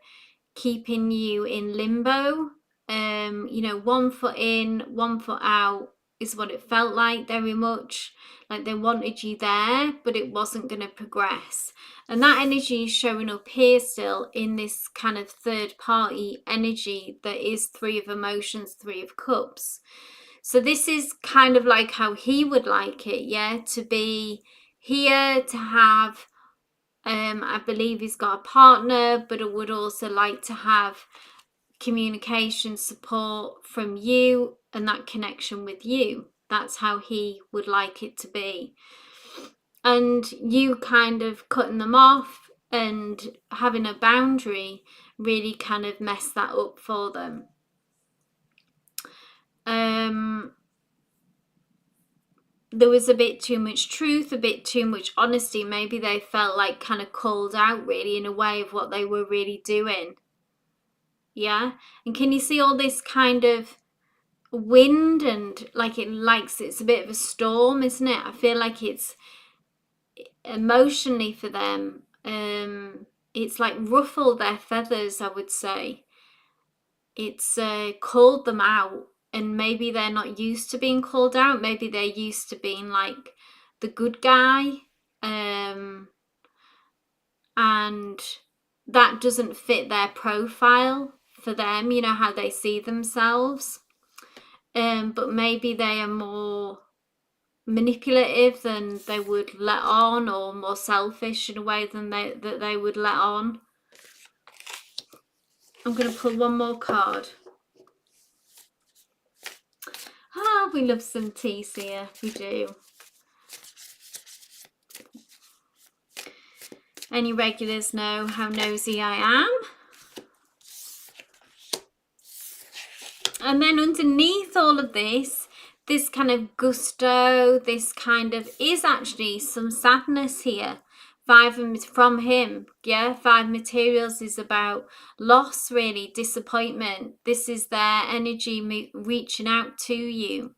keeping you in limbo. You know, 1 foot in, 1 foot out, is what it felt like, very much. Like they wanted you there, but it wasn't going to progress. And that energy is showing up here still in this kind of third party energy that is Three of Emotions, Three of Cups. So this is kind of like how he would like it, yeah, to be here, to have, I believe he's got a partner, but it would also like to have communication support from you and that connection with you. That's how he would like it to be. And you kind of cutting them off and having a boundary really kind of messed that up for them. There was a bit too much truth, a bit too much honesty. Maybe they felt like kind of called out really in a way of what they were really doing. Yeah. And can you see all this kind of wind and like it's a bit of a storm, isn't it? I feel like it's emotionally for them, it's like ruffled their feathers, I would say. It's called them out, and maybe they're not used to being called out. Maybe they're used to being like the good guy, and that doesn't fit their profile for them, you know, how they see themselves. But maybe they are more manipulative than they would let on, or more selfish in a way than they would let on. I'm going to pull one more card. Ah, we love some tea, Seer. We do. Any regulars know how nosy I am. And then underneath all of this kind of gusto, this kind of is actually some sadness here. From him, yeah. 5 materials is about loss, really, disappointment. This is their energy reaching out to you.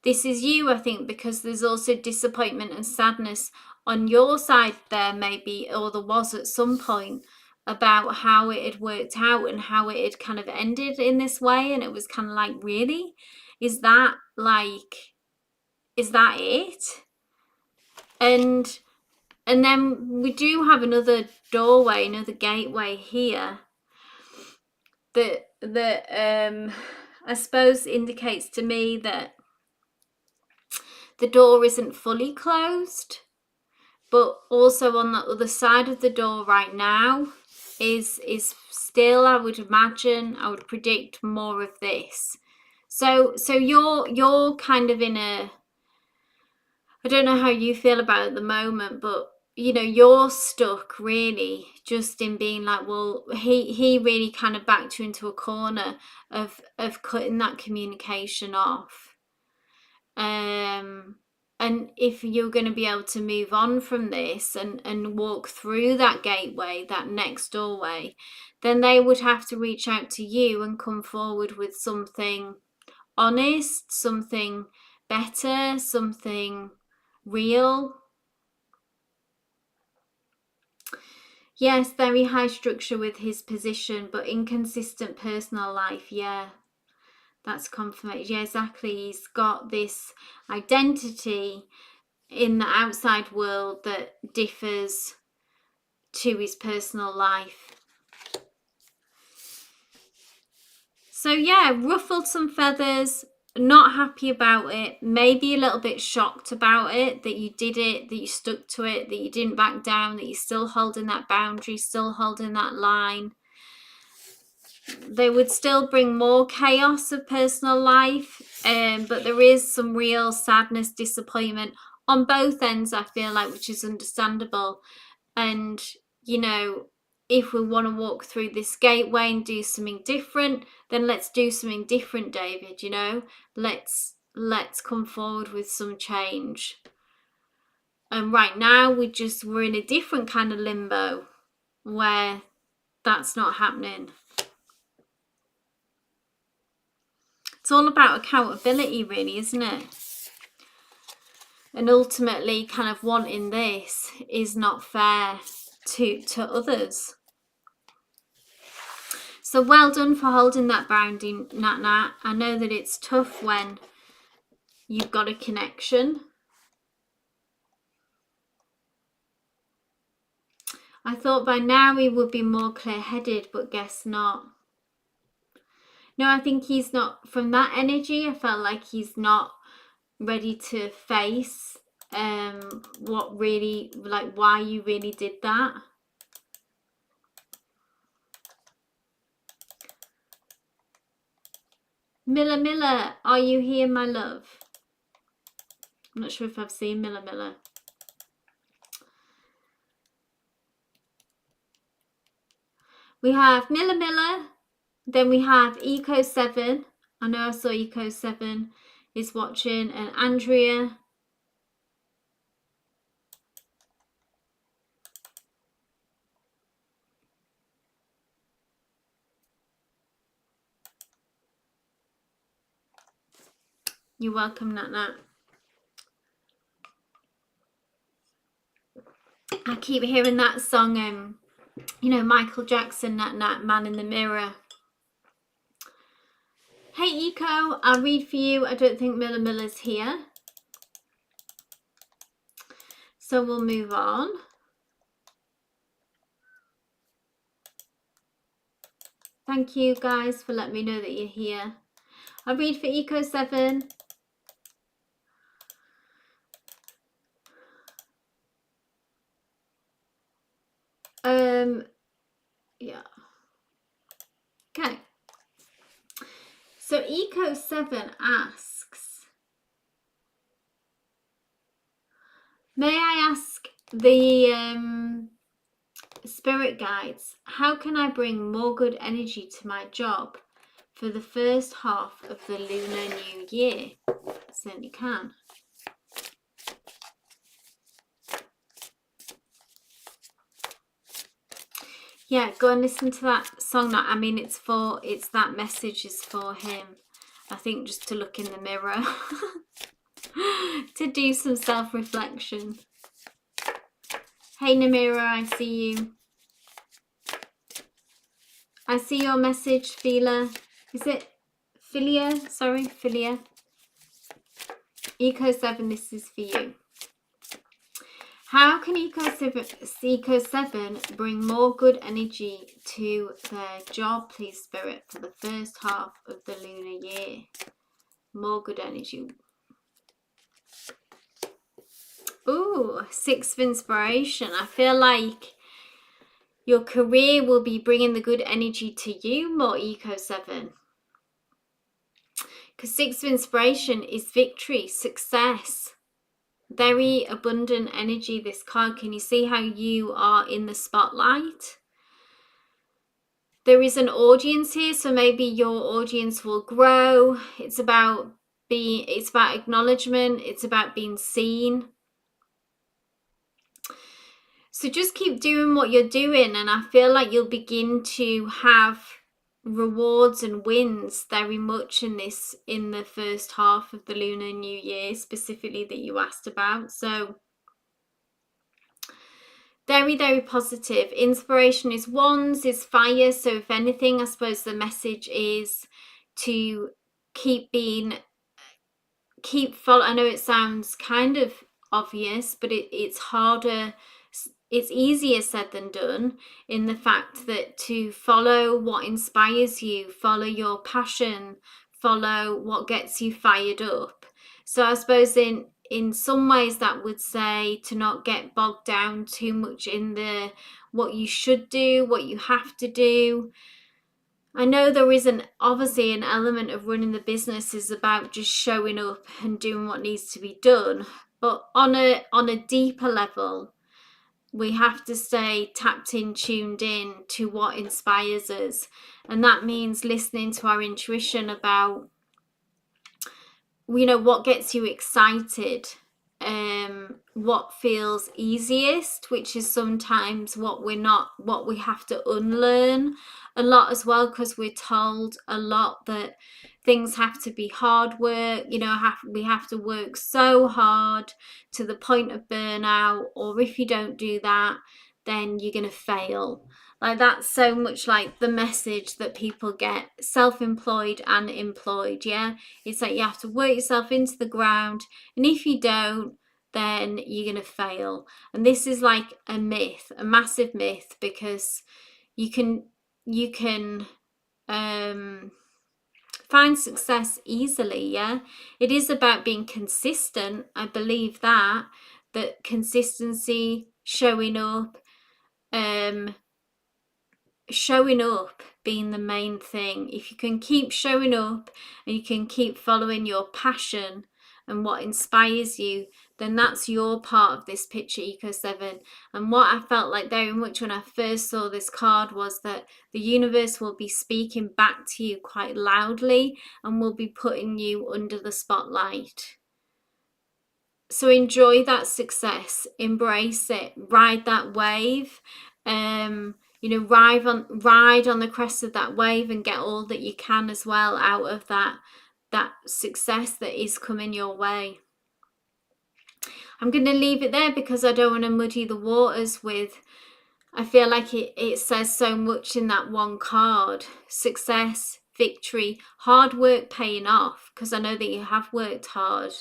This is you, I think, because there's also disappointment and sadness on your side there, maybe, or there was at some point, about how it had worked out and how it had kind of ended in this way. And it was kind of like, really? Is that it? And then we do have another doorway, another gateway here that I suppose indicates to me that the door isn't fully closed, but also on the other side of the door right now is still, I would imagine, I would predict more of this. So you're kind of in a, I don't know how you feel about it at the moment, but you know, you're stuck really just in being like, well, he really kind of backed you into a corner of cutting that communication off. And if you're going to be able to move on from this and walk through that gateway, that next doorway, then they would have to reach out to you and come forward with something honest, something better, something real. Yes, very high structure with his position, but inconsistent personal life. Yeah, that's confirmation. Yeah, exactly. He's got this identity in the outside world that differs to his personal life. So yeah, ruffled some feathers, not happy about it, maybe a little bit shocked about it, that you did it, that you stuck to it, that you didn't back down, that you're still holding that boundary, still holding that line. They would still bring more chaos of personal life, but there is some real sadness, disappointment on both ends, I feel like, which is understandable. And, you know, if we want to walk through this gateway and do something different, then let's do something different, David, you know. Let's come forward with some change. And right now we're in a different kind of limbo where that's not happening. It's all about accountability, really, isn't it? And ultimately kind of wanting this is not fair to others. So well done for holding that boundary, Nat Nat. I know that it's tough when you've got a connection. I thought by now he would be more clear-headed, but guess not. No, I think he's not, from that energy, I felt like he's not ready to face what really, like, why you really did that. Miller, are you here, my love? I'm not sure if I've seen Miller. We have Miller, then we have Eco7. I know I saw Eco7 is watching, and Andrea. You're welcome, Nat. I keep hearing that song, you know, Michael Jackson, Nat, Man in the Mirror. Hey, Eco, I'll read for you. I don't think Miller's here. So we'll move on. Thank you, guys, for letting me know that you're here. I'll read for Eco7. Yeah. Okay. So Eco7 asks, may I ask the spirit guides, how can I bring more good energy to my job for the first half of the Lunar New Year? Certainly can. Yeah, go and listen to that song. I mean, it's that message is for him. I think just to look in the mirror, to do some self-reflection. Hey, Namira, I see you. I see your message, Phila. Is it Philia? Sorry, Philia. Eco7, this is for you. How can Eco7 bring more good energy to their job, please, Spirit, for the first half of the lunar year? More good energy. Ooh, 6 of inspiration. I feel like your career will be bringing the good energy to you more, Eco7. Because 6 of inspiration is victory, success. Very abundant energy, this card. Can you see how you are in the spotlight? There is an audience here, so maybe your audience will grow. It's about acknowledgement, it's about being seen. So just keep doing what you're doing, and I feel like you'll begin to have rewards and wins very much in the first half of the Lunar New Year, specifically that you asked about. So very, very positive. Inspiration is wands, is fire. So if anything, I suppose the message is to keep follow. I know it sounds kind of obvious, but it's harder. It's easier said than done, in the fact that to follow what inspires you, follow your passion, follow what gets you fired up. So I suppose in some ways that would say to not get bogged down too much in what you should do, what you have to do. I know there is obviously an element of running the business is about just showing up and doing what needs to be done, but on a deeper level, we have to stay tapped in, tuned in to what inspires us. And that means listening to our intuition about, you know, what gets you excited, what feels easiest, which is sometimes what we have to unlearn a lot as well, because we're told a lot that things have to be hard work, you know, we have to work so hard to the point of burnout, or if you don't do that, then you're going to fail. Like that's so much like the message that people get, self-employed and employed. Yeah, it's like you have to work yourself into the ground, and if you don't, then you're gonna fail. And this is like a myth, a massive myth, because you can find success easily. Yeah, it is about being consistent. I believe that consistency, showing up being the main thing. If you can keep showing up and you can keep following your passion and what inspires you, then that's your part of this picture, Eco 7. And what I felt like very much when I first saw this card was that the universe will be speaking back to you quite loudly and will be putting you under the spotlight. So enjoy that success, embrace it, ride that wave. You know, ride on the crest of that wave and get all that you can as well out of that success that is coming your way. I'm going to leave it there because I don't want to muddy the waters with, I feel like it says so much in that one card. Success, victory, hard work paying off, because I know that you have worked hard.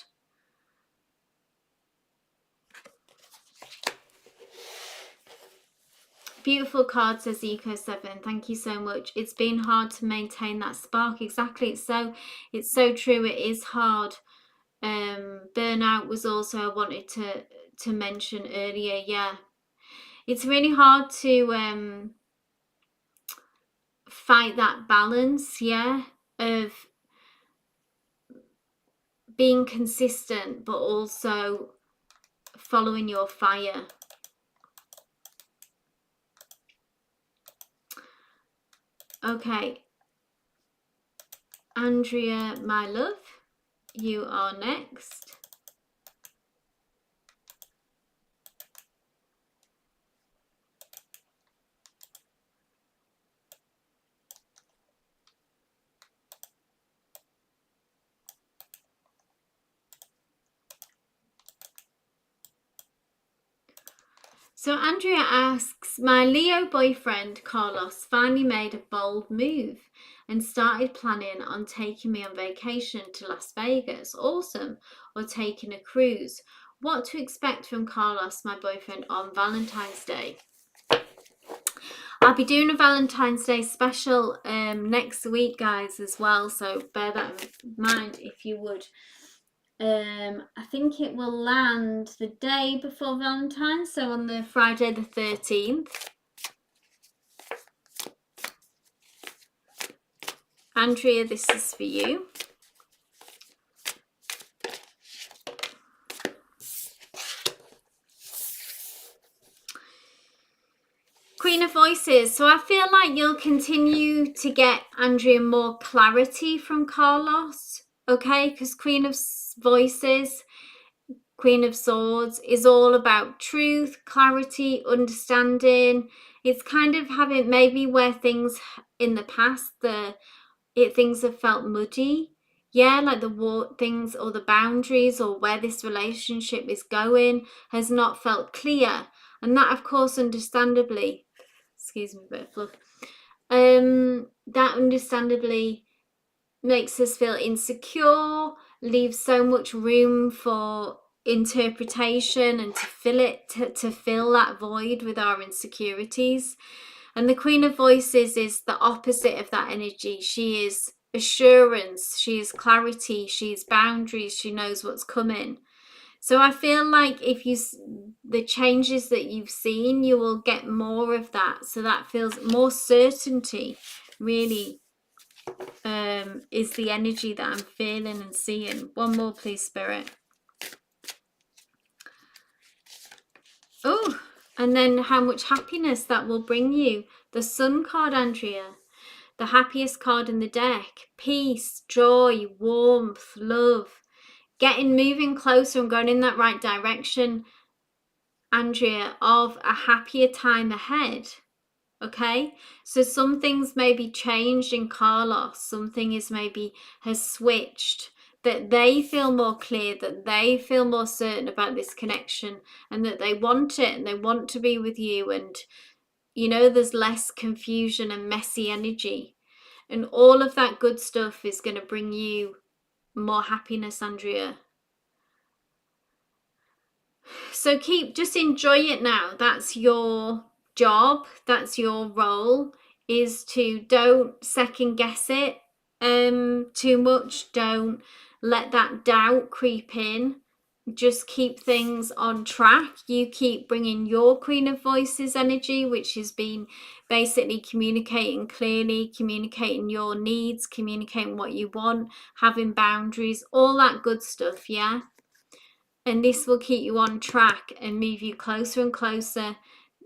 Beautiful card, says Eco 7. Thank you so much. It's been hard to maintain that spark. Exactly. It's so true. It is hard. Burnout was also I wanted to mention earlier. Yeah, it's really hard to fight that balance. Yeah, of being consistent but also following your fire. Okay, Andrea, my love, you are next. So Andrea asks, my Leo boyfriend Carlos finally made a bold move and started planning on taking me on vacation to Las Vegas. Awesome. Or taking a cruise. What to expect from Carlos, my boyfriend, on Valentine's Day? I'll be doing a Valentine's Day special next week, guys, as well. So bear that in mind if you would. I think it will land the day before Valentine's, so on the Friday the 13th. Andrea, this is for you. Queen of Voices. So I feel like you'll continue to get, Andrea, more clarity from Carlos, okay? Because Queen of Voices, Queen of Swords is all about truth, clarity, understanding. It's kind of having maybe where things in the past, things have felt muddy. Yeah, like things or the boundaries or where this relationship is going has not felt clear. And that, of course, understandably, excuse me, a bit of fluff. That understandably makes us feel insecure, leaves so much room for interpretation and to fill that void with our insecurities. And the Queen of Voices is the opposite of that energy. She is assurance, she is clarity, she is boundaries, she knows what's coming. So I feel like if the changes that you've seen, you will get more of that. So that feels more certainty, really, is the energy that I'm feeling and seeing. One more, please, Spirit. Oh, and then how much happiness that will bring you. The Sun card, Andrea. The happiest card in the deck. Peace, joy, warmth, love. Moving closer and going in that right direction, Andrea, of a happier time ahead. Okay, so some things may be changed in Carlos. Something has switched, that they feel more clear, that they feel more certain about this connection, and that they want it and they want to be with you. And You know, there's less confusion and messy energy. And all of that good stuff is going to bring you more happiness, Andrea. So just enjoy it now. That's your job. That's your role, is to don't second guess it too much. Don't let that doubt creep in. Just keep things on track. You keep bringing your Queen of Voices energy, which has been basically communicating clearly, communicating your needs, communicating what you want, having boundaries, all that good stuff, yeah? And this will keep you on track and move you closer and closer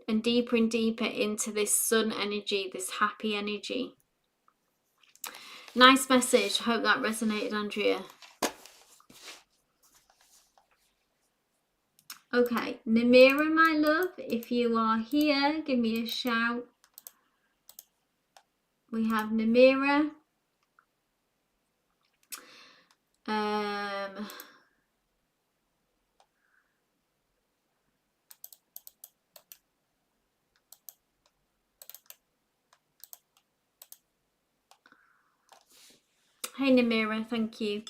and deeper into this sun energy, this happy energy. Nice message. Hope that resonated, Andrea. Okay, Namira, my love, if you are here, give me a shout. We have Namira. Hey Namira, thank you.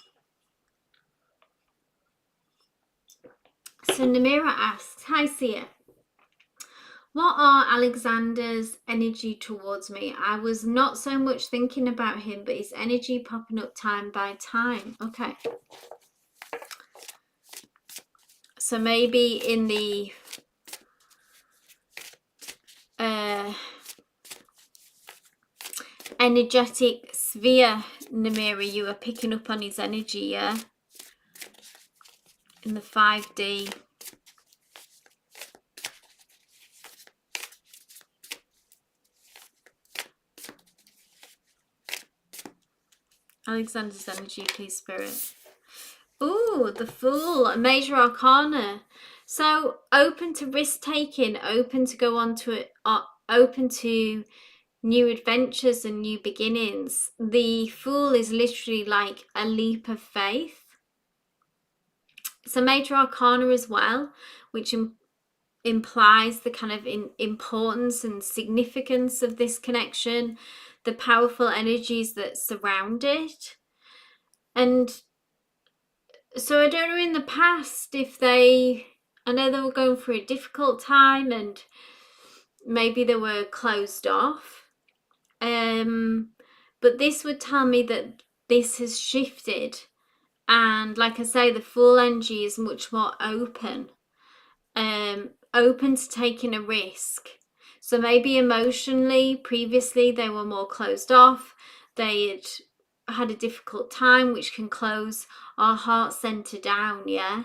So Namira asks, hi Seer. What are Alexander's energy towards me? I was not so much thinking about him, but his energy popping up time by time. Okay. So maybe in the energetic sphere, Namira, you are picking up on his energy, yeah? In the 5D. Alexander's energy, please, Spirit. Ooh, the Fool, a major arcana. So open to risk taking, open to go on to it, open to new adventures and new beginnings. The Fool is literally like a leap of faith. It's a major arcana as well, which implies the kind of importance and significance of this connection, the powerful energies that surround it. And so I don't know in the past if I know they were going through a difficult time and maybe they were closed off. But this would tell me that this has shifted. And like I say, the Fool energy is much more open. Open to taking a risk. So maybe emotionally, previously they were more closed off. They had a difficult time, which can close our heart center down, yeah?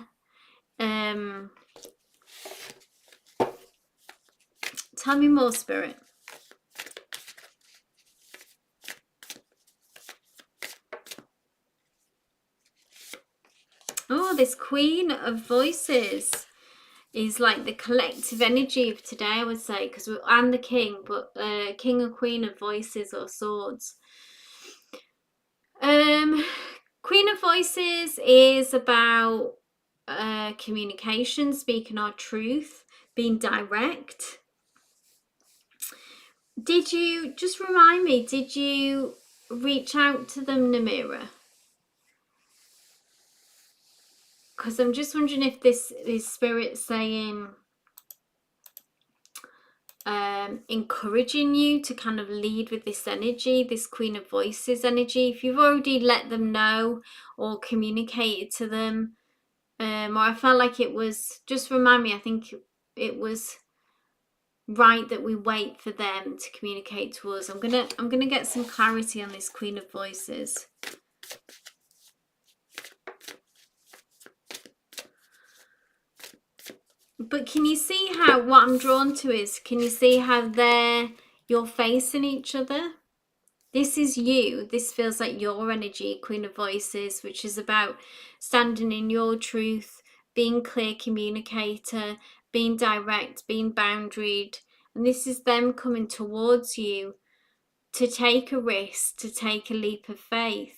Tell me more, Spirit. Oh, this Queen of Voices is like the collective energy of today, I would say, because I'm the King, but King or Queen of Voices or Swords. Queen of Voices is about communication, speaking our truth, being direct. Did you, just remind me, did you reach out to them, Namira? Because I'm just wondering if this is Spirit saying, encouraging you to kind of lead with this energy, this Queen of Voices energy. If you've already let them know or communicated to them, or I felt like it was, just remind me, I think it was right that we wait for them to communicate to us. I'm gonna get some clarity on this Queen of Voices. But can you see how, what I'm drawn to is, can you see how you're facing each other? This is you. This feels like your energy, Queen of Voices, which is about standing in your truth, being clear communicator, being direct, being boundaried. And this is them coming towards you to take a risk, to take a leap of faith.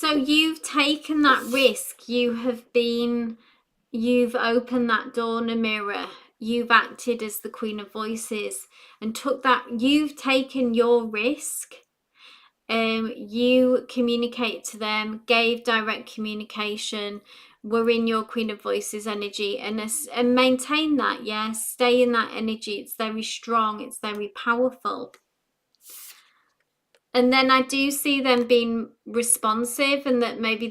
So you've taken that risk. You've opened that door, Namira. You've acted as the Queen of Voices and you've taken your risk. You communicate to them, gave direct communication, were in your Queen of Voices energy, and maintain that. Yes, stay in that energy. It's very strong. It's very powerful. And then I do see them being responsive, and that maybe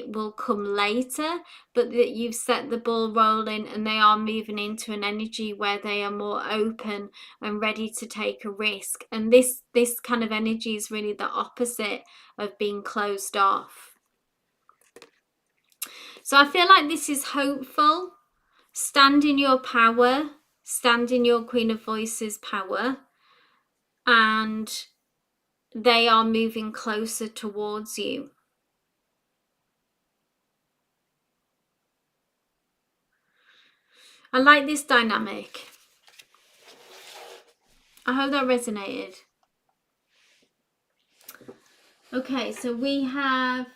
it will come later, but that you've set the ball rolling and they are moving into an energy where they are more open and ready to take a risk. And this kind of energy is really the opposite of being closed off. So I feel like this is hopeful. Stand in your power, stand in your Queen of Voices power, and they are moving closer towards you. I like this dynamic. I hope that resonated. Okay, so we have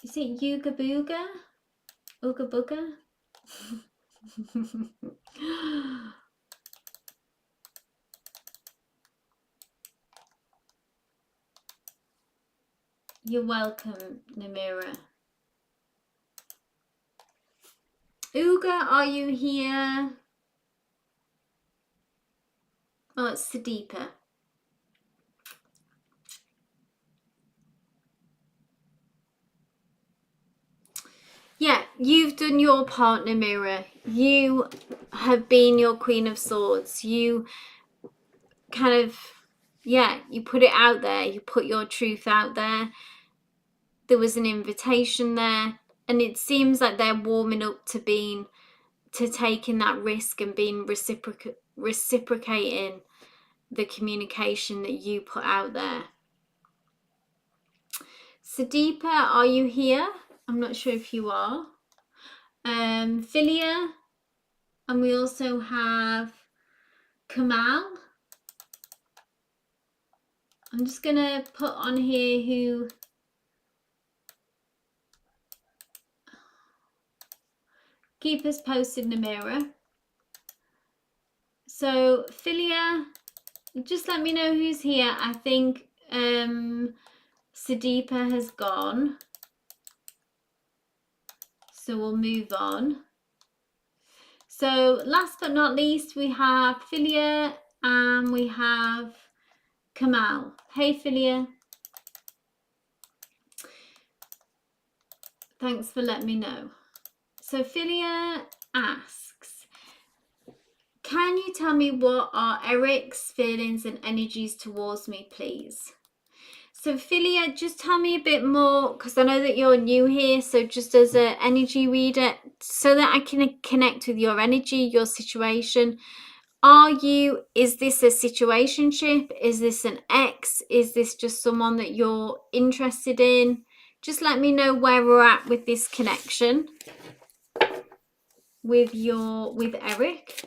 is it Yuga Booga? Ooga Booga? You're welcome, Namira. Ooga, are you here? Oh, it's Sudeepa. Yeah, you've done your part, Namira. You have been your Queen of Swords. You kind of, you put it out there. You put your truth out there. There was an invitation there, and it seems like they're warming up to taking that risk and being reciprocating the communication that you put out there. Sudeepa, are you here? I'm not sure if you are. Philia, and we also have Kamal. I'm just gonna put on here who keep us posted, Namira. So Philia, just let me know who's here. I think Sudeepa has gone, so we'll move on. So last but not least, we have Philia and we have Kamal. Hey Philia. Thanks for letting me know. So Philia asks, can you tell me what are Eric's feelings and energies towards me, please? So Philia, just tell me a bit more, because I know that you're new here, so just as an energy reader, so that I can connect with your energy, your situation. Is this a situationship? Is this an ex? Is this just someone that you're interested in? Just let me know where we're at with this connection with Eric.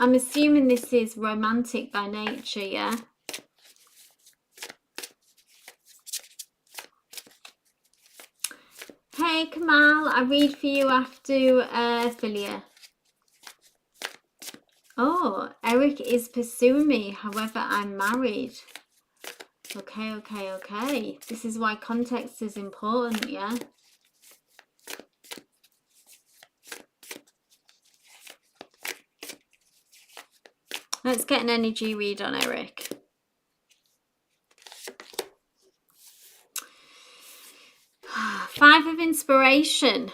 I'm assuming this is romantic by nature, yeah? Hey Kamal, I read for you after Philia. Oh, Eric is pursuing me, however I'm married. Okay. This is why context is important, yeah? Let's get an energy read on Eric. Five of Inspiration.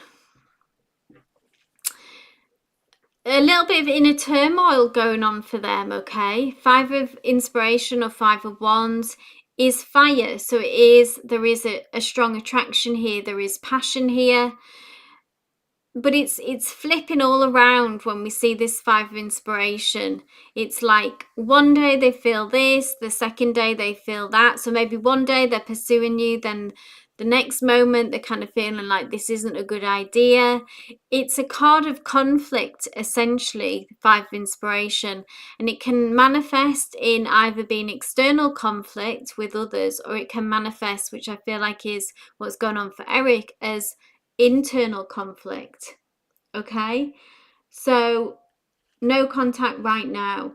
A little bit of inner turmoil going on for them, okay? Five of Inspiration or Five of Wands is fire. So there is a strong attraction here. There is passion here. But it's flipping all around when we see this Five of Inspiration. It's like one day they feel this, the second day they feel that. So maybe one day they're pursuing you, then The next moment, they're kind of feeling like this isn't a good idea. It's a card of conflict, essentially, 5 of Inspiration, and it can manifest in either being external conflict with others, or it can manifest, which I feel like is what's going on for Eric, as internal conflict. Okay, so no contact right now.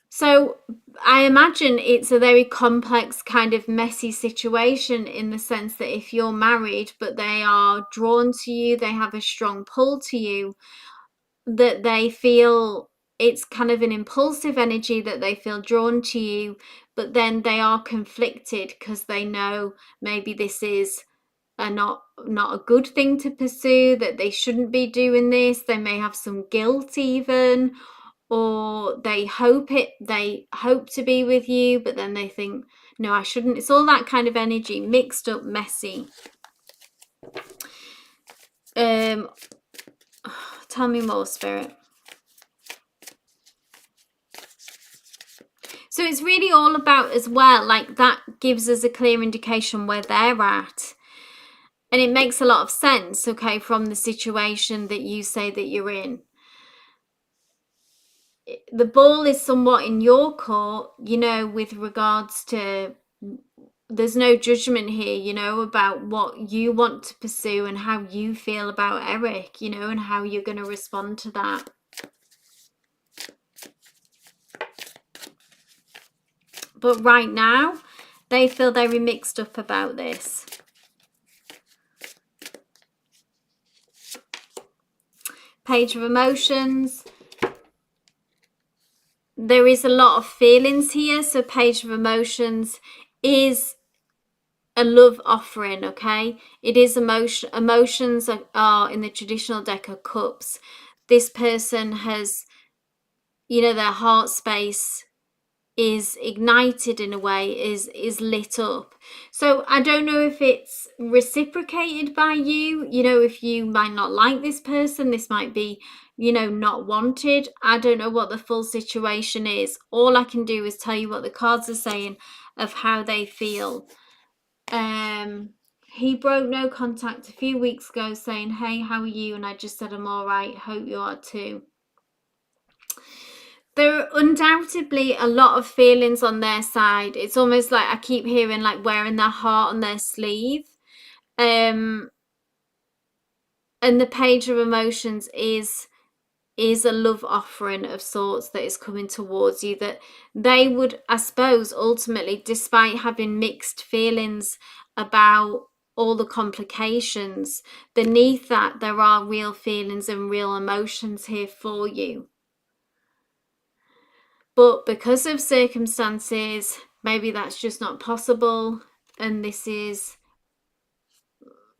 So I imagine it's a very complex, kind of messy situation, in the sense that if you're married but they are drawn to you, they have a strong pull to you, that they feel it's kind of an impulsive energy, that they feel drawn to you, but then they are conflicted because they know maybe this is not a good thing to pursue, that they shouldn't be doing this. They may have some guilt even, or they hope to be with you, but then they think, no, I shouldn't. It's all that kind of energy, mixed up, messy. Tell me more, Spirit. So it's really all about, as well, like that gives us a clear indication where they're at. And it makes a lot of sense, okay, from the situation that you say that you're in. The ball is somewhat in your court, you know, with regards to, there's no judgment here, you know, about what you want to pursue and how you feel about Eric, you know, and how you're going to respond to that. But right now, they feel very mixed up about this. Page of Emotions. There is a lot of feelings here. So Page of Emotions is a love offering, okay? It is emotion. Emotions are in the traditional deck of cups. This person has, you know, their heart space is ignited in a way, is lit up. So I don't know if it's reciprocated by you, you know, if you might not like this person, this might be, you know, not wanted. I don't know what the full situation is. All I can do is tell you what the cards are saying of how they feel. He broke no contact a few weeks ago saying, hey, how are you? And I just said, I'm all right, hope you are too. There are undoubtedly a lot of feelings on their side. It's almost like I keep hearing like wearing their heart on their sleeve. And the Page of Emotions is a love offering of sorts that is coming towards you, that they would, I suppose, ultimately, despite having mixed feelings about all the complications, beneath that there are real feelings and real emotions here for you. But because of circumstances, maybe that's just not possible, and this is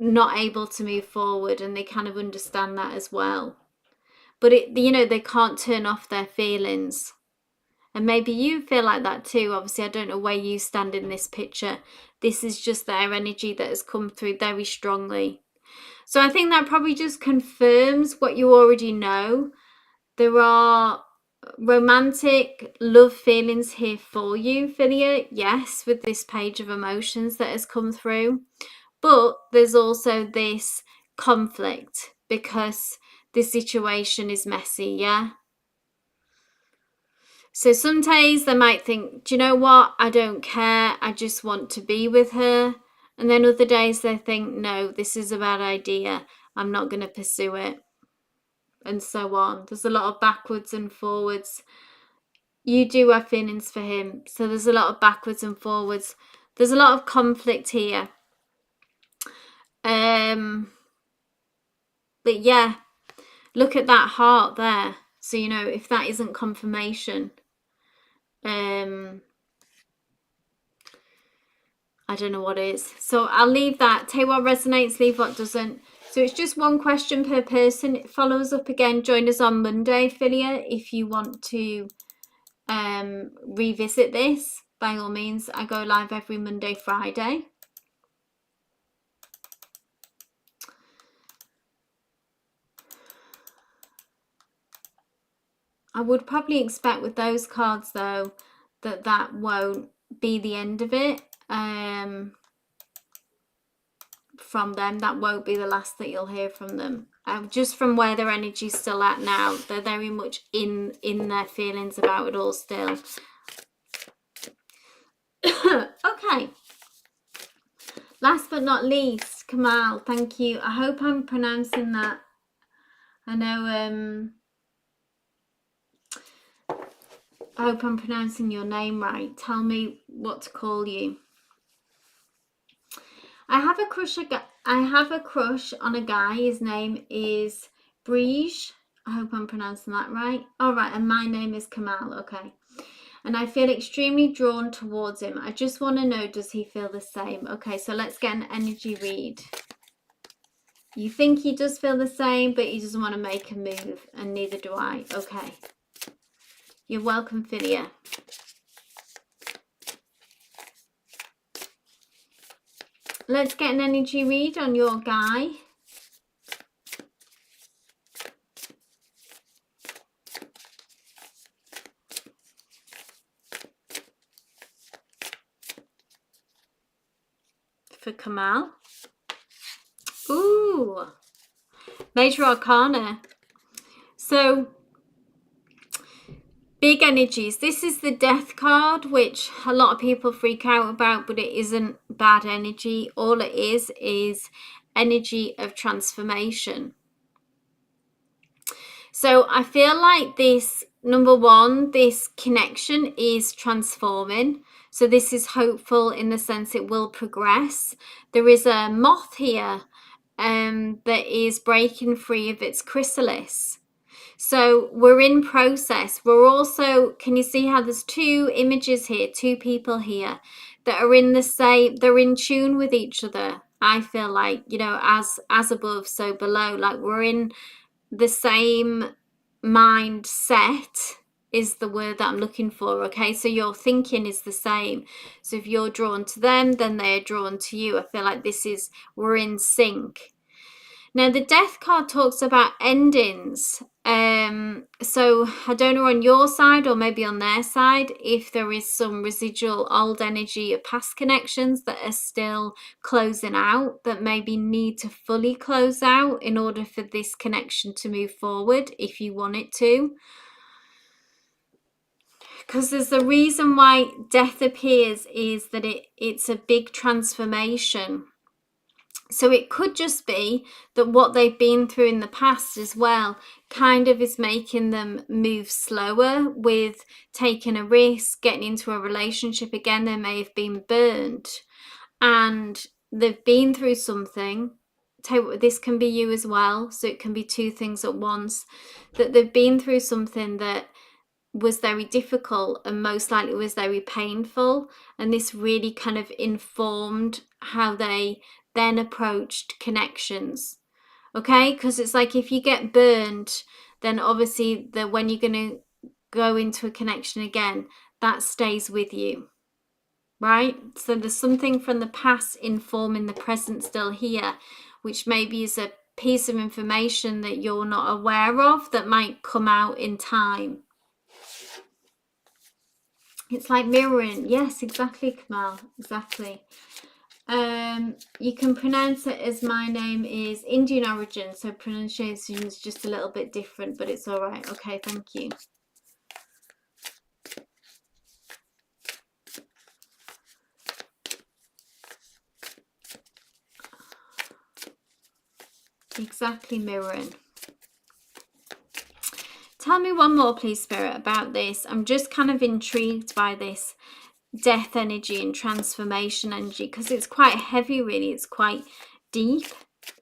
not able to move forward, and they kind of understand that as well. But it, you know, they can't turn off their feelings. And maybe you feel like that too. Obviously, I don't know where you stand in this picture. This is just their energy that has come through very strongly. So I think that probably just confirms what you already know. There are romantic love feelings here for you, Philia. Yes, with this Page of Emotions that has come through. But there's also this conflict because the situation is messy, yeah? So some days they might think, do you know what? I don't care. I just want to be with her. And then other days they think, no, this is a bad idea. I'm not going to pursue it. And so on. There's a lot of backwards and forwards. You do have feelings for him. So there's a lot of backwards and forwards. There's a lot of conflict here. But yeah, look at that heart there. So, you know, if that isn't confirmation, I don't know what is. So I'll leave that. Take what resonates, leave what doesn't. So it's just one question per person. It follows up again. Join us on Monday, Philia, if you want to revisit this. By all means, I go live every Monday, Friday. I would probably expect with those cards, though, that won't be the end of it. from them. That won't be the last that you'll hear from them. Just from where their energy's still at now, they're very much in their feelings about it all still. Okay. Last but not least, Kamal, thank you. I hope I'm pronouncing that. I know, I hope I'm pronouncing your name right. Tell me what to call you. I have a crush on a guy. His name is Brige. I hope I'm pronouncing that right. All right, and my name is Kamal. Okay. And I feel extremely drawn towards him. I just want to know, does he feel the same? Okay, so let's get an energy read. You think he does feel the same, but he doesn't want to make a move, and neither do I. Okay. You're welcome, Philia. Let's get an energy read on your guy. For Kamal. Ooh. Major Arcana. So, big energies. This is the Death card, which a lot of people freak out about, but it isn't bad energy. All it is energy of transformation. So I feel like this, number one, this connection is transforming. So this is hopeful in the sense it will progress. There is a moth here that is breaking free of its chrysalis. So we're in process. We're also, can you see how there's two images here, two people here that are in the same, they're in tune with each other. I feel like, you know, as above, so below, like we're in the same mindset is the word that I'm looking for. Okay, so your thinking is the same. So if you're drawn to them, then they're drawn to you. I feel like this is, we're in sync. Now the Death card talks about endings. So I don't know on your side or maybe on their side if there is some residual old energy of past connections that are still closing out, that maybe need to fully close out in order for this connection to move forward if you want it to. Because there's a reason why Death appears is that it's a big transformation. So it could just be that what they've been through in the past as well kind of is making them move slower with taking a risk, getting into a relationship again. They may have been burned and they've been through something. This can be you as well. So it can be two things at once, that they've been through something that was very difficult and most likely was very painful. And this really kind of informed how they then approached connections. Okay, because it's like if you get burned, then obviously when you're going to go into a connection again, that stays with you, right? So there's something from the past informing the present still here, which maybe is a piece of information that you're not aware of that might come out in time. It's like mirroring. Yes, exactly, Kamal. Exactly. You can pronounce it as my name is Indian origin, so pronunciation is just a little bit different, but it's all right. Okay, thank you. Exactly, mirroring. Tell me one more, please, Spirit, about this. I'm just kind of intrigued by this death energy and transformation energy because it's quite heavy, really. It's quite deep.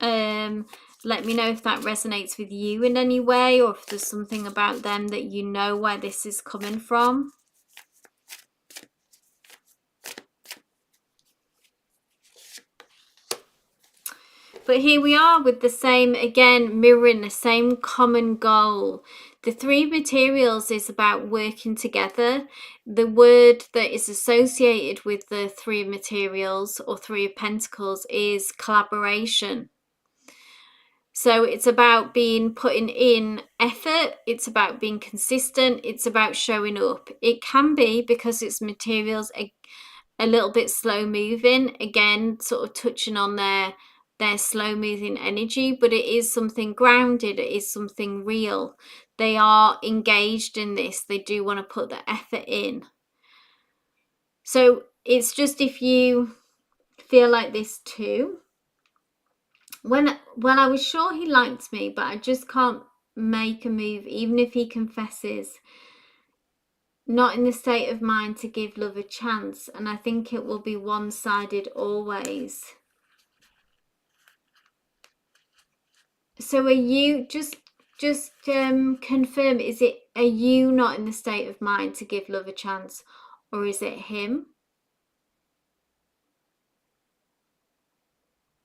Let me know if that resonates with you in any way, or if there's something about them that you know where this is coming from. But here we are with the same, again, mirroring the same common goal. The three materials is about working together. The word that is associated with the three materials or three of pentacles is collaboration. So it's about putting in effort. It's about being consistent. It's about showing up. It can be, because it's materials, a little bit slow moving. Again, sort of touching on their their slow moving energy, but it is something grounded, it is something real. They are engaged in this, they do want to put the effort in. So it's just if you feel like this too. Well, I was sure he liked me, but I just can't make a move, even if he confesses. Not in the state of mind to give love a chance, and I think it will be one-sided always. So are you just confirm, are you not in the state of mind to give love a chance, or is it him?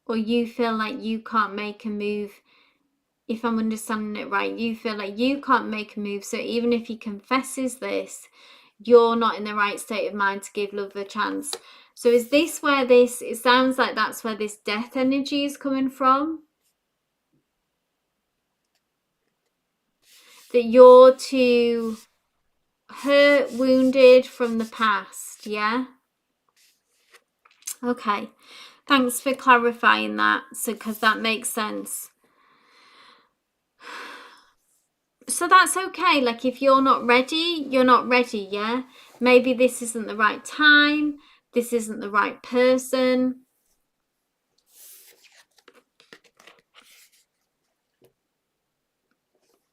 Or you feel like you can't make a move? If I'm understanding it right, you feel like you can't make a move, so even if he confesses this, you're not in the right state of mind to give love a chance. So is this where this, it sounds like that's where this death energy is coming from? That you're too hurt, wounded from the past, yeah? Okay, thanks for clarifying that, so because that makes sense. So that's okay, like if you're not ready, you're not ready, yeah? Maybe this isn't the right time, this isn't the right person.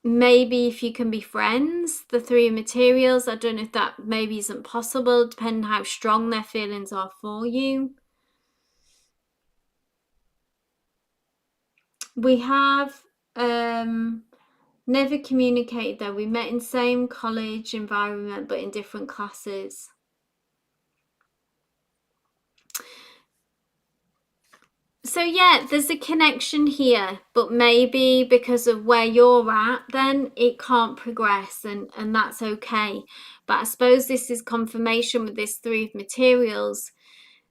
Maybe if you can be friends, the three materials, I don't know if that maybe isn't possible, depending how strong their feelings are for you. We have never communicated though. We met in same college environment, but in different classes. So yeah, there's a connection here, but maybe because of where you're at, then it can't progress, and that's okay. But I suppose this is confirmation with this three of materials.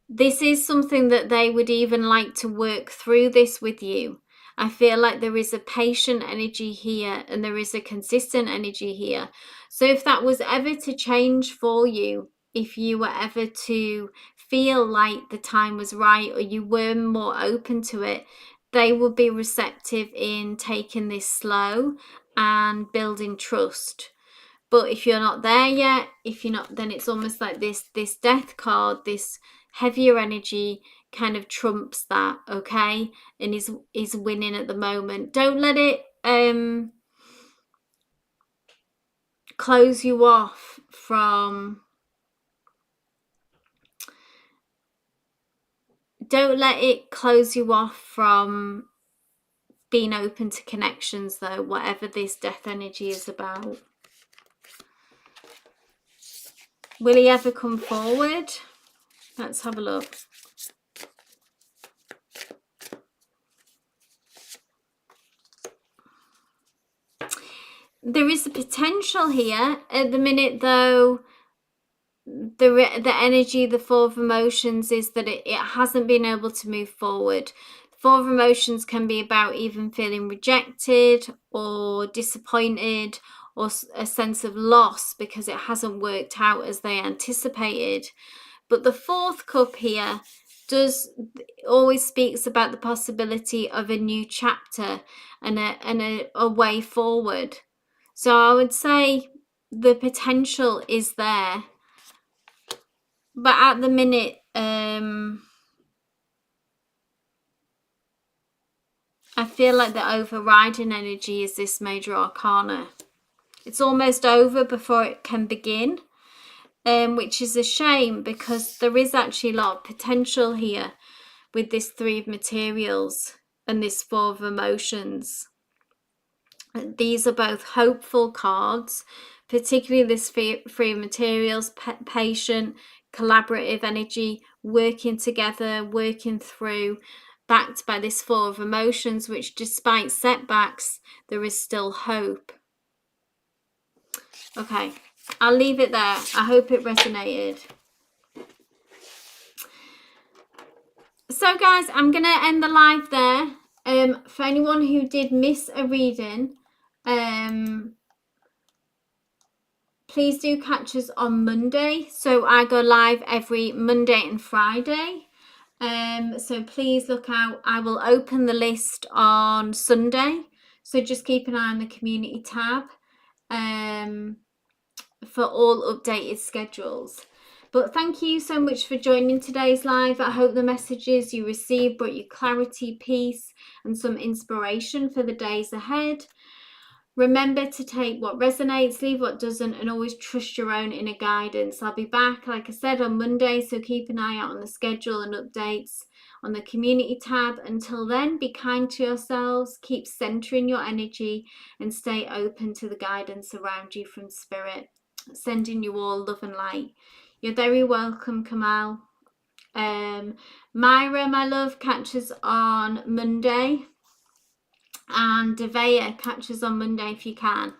This is something that they would even like to work through this with you. I feel like there is a patient energy here and there is a consistent energy here. So if that was ever to change for you, if you were ever to feel like the time was right or you were more open to it, they would be receptive in taking this slow and building trust. But if you're not there yet, if you're not, then it's almost like this death card, this heavier energy kind of trumps that, okay, and is winning at the moment. Don't let it close you off from, don't let it close you off from being open to connections though, whatever this death energy is about. Will he ever come forward? Let's have a look. There is a potential here. At the minute though, the energy, the Four of Emotions, is that it hasn't been able to move forward. Four of Emotions can be about even feeling rejected or disappointed or a sense of loss because it hasn't worked out as they anticipated. But the fourth cup here always speaks about the possibility of a new chapter and a way forward. So I would say the potential is there. But at the minute, I feel like the overriding energy is this major arcana. It's almost over before it can begin, which is a shame because there is actually a lot of potential here with this three of materials and this four of emotions. These are both hopeful cards, particularly this three of materials, patient, collaborative energy, working together, working through, backed by this four of emotions, which despite setbacks, there is still hope. Okay, I'll leave it there. I hope it resonated. So guys, I'm going to end the live there. For anyone who did miss a reading, please do catch us on Monday. So I go live every Monday and Friday. So please look out. I will open the list on Sunday, so just keep an eye on the community tab for all updated schedules. But thank you so much for joining today's live. I hope the messages you received brought you clarity, peace, and some inspiration for the days ahead. Remember to take what resonates, leave what doesn't, and always trust your own inner guidance. I'll be back, like I said, on Monday, so keep an eye out on the schedule and updates on the community tab. Until then, be kind to yourselves, keep centering your energy, and stay open to the guidance around you from Spirit. Sending you all love and light. You're very welcome, Kamal. Myra, my love, catches on Monday. And Devea, catches on Monday if you can.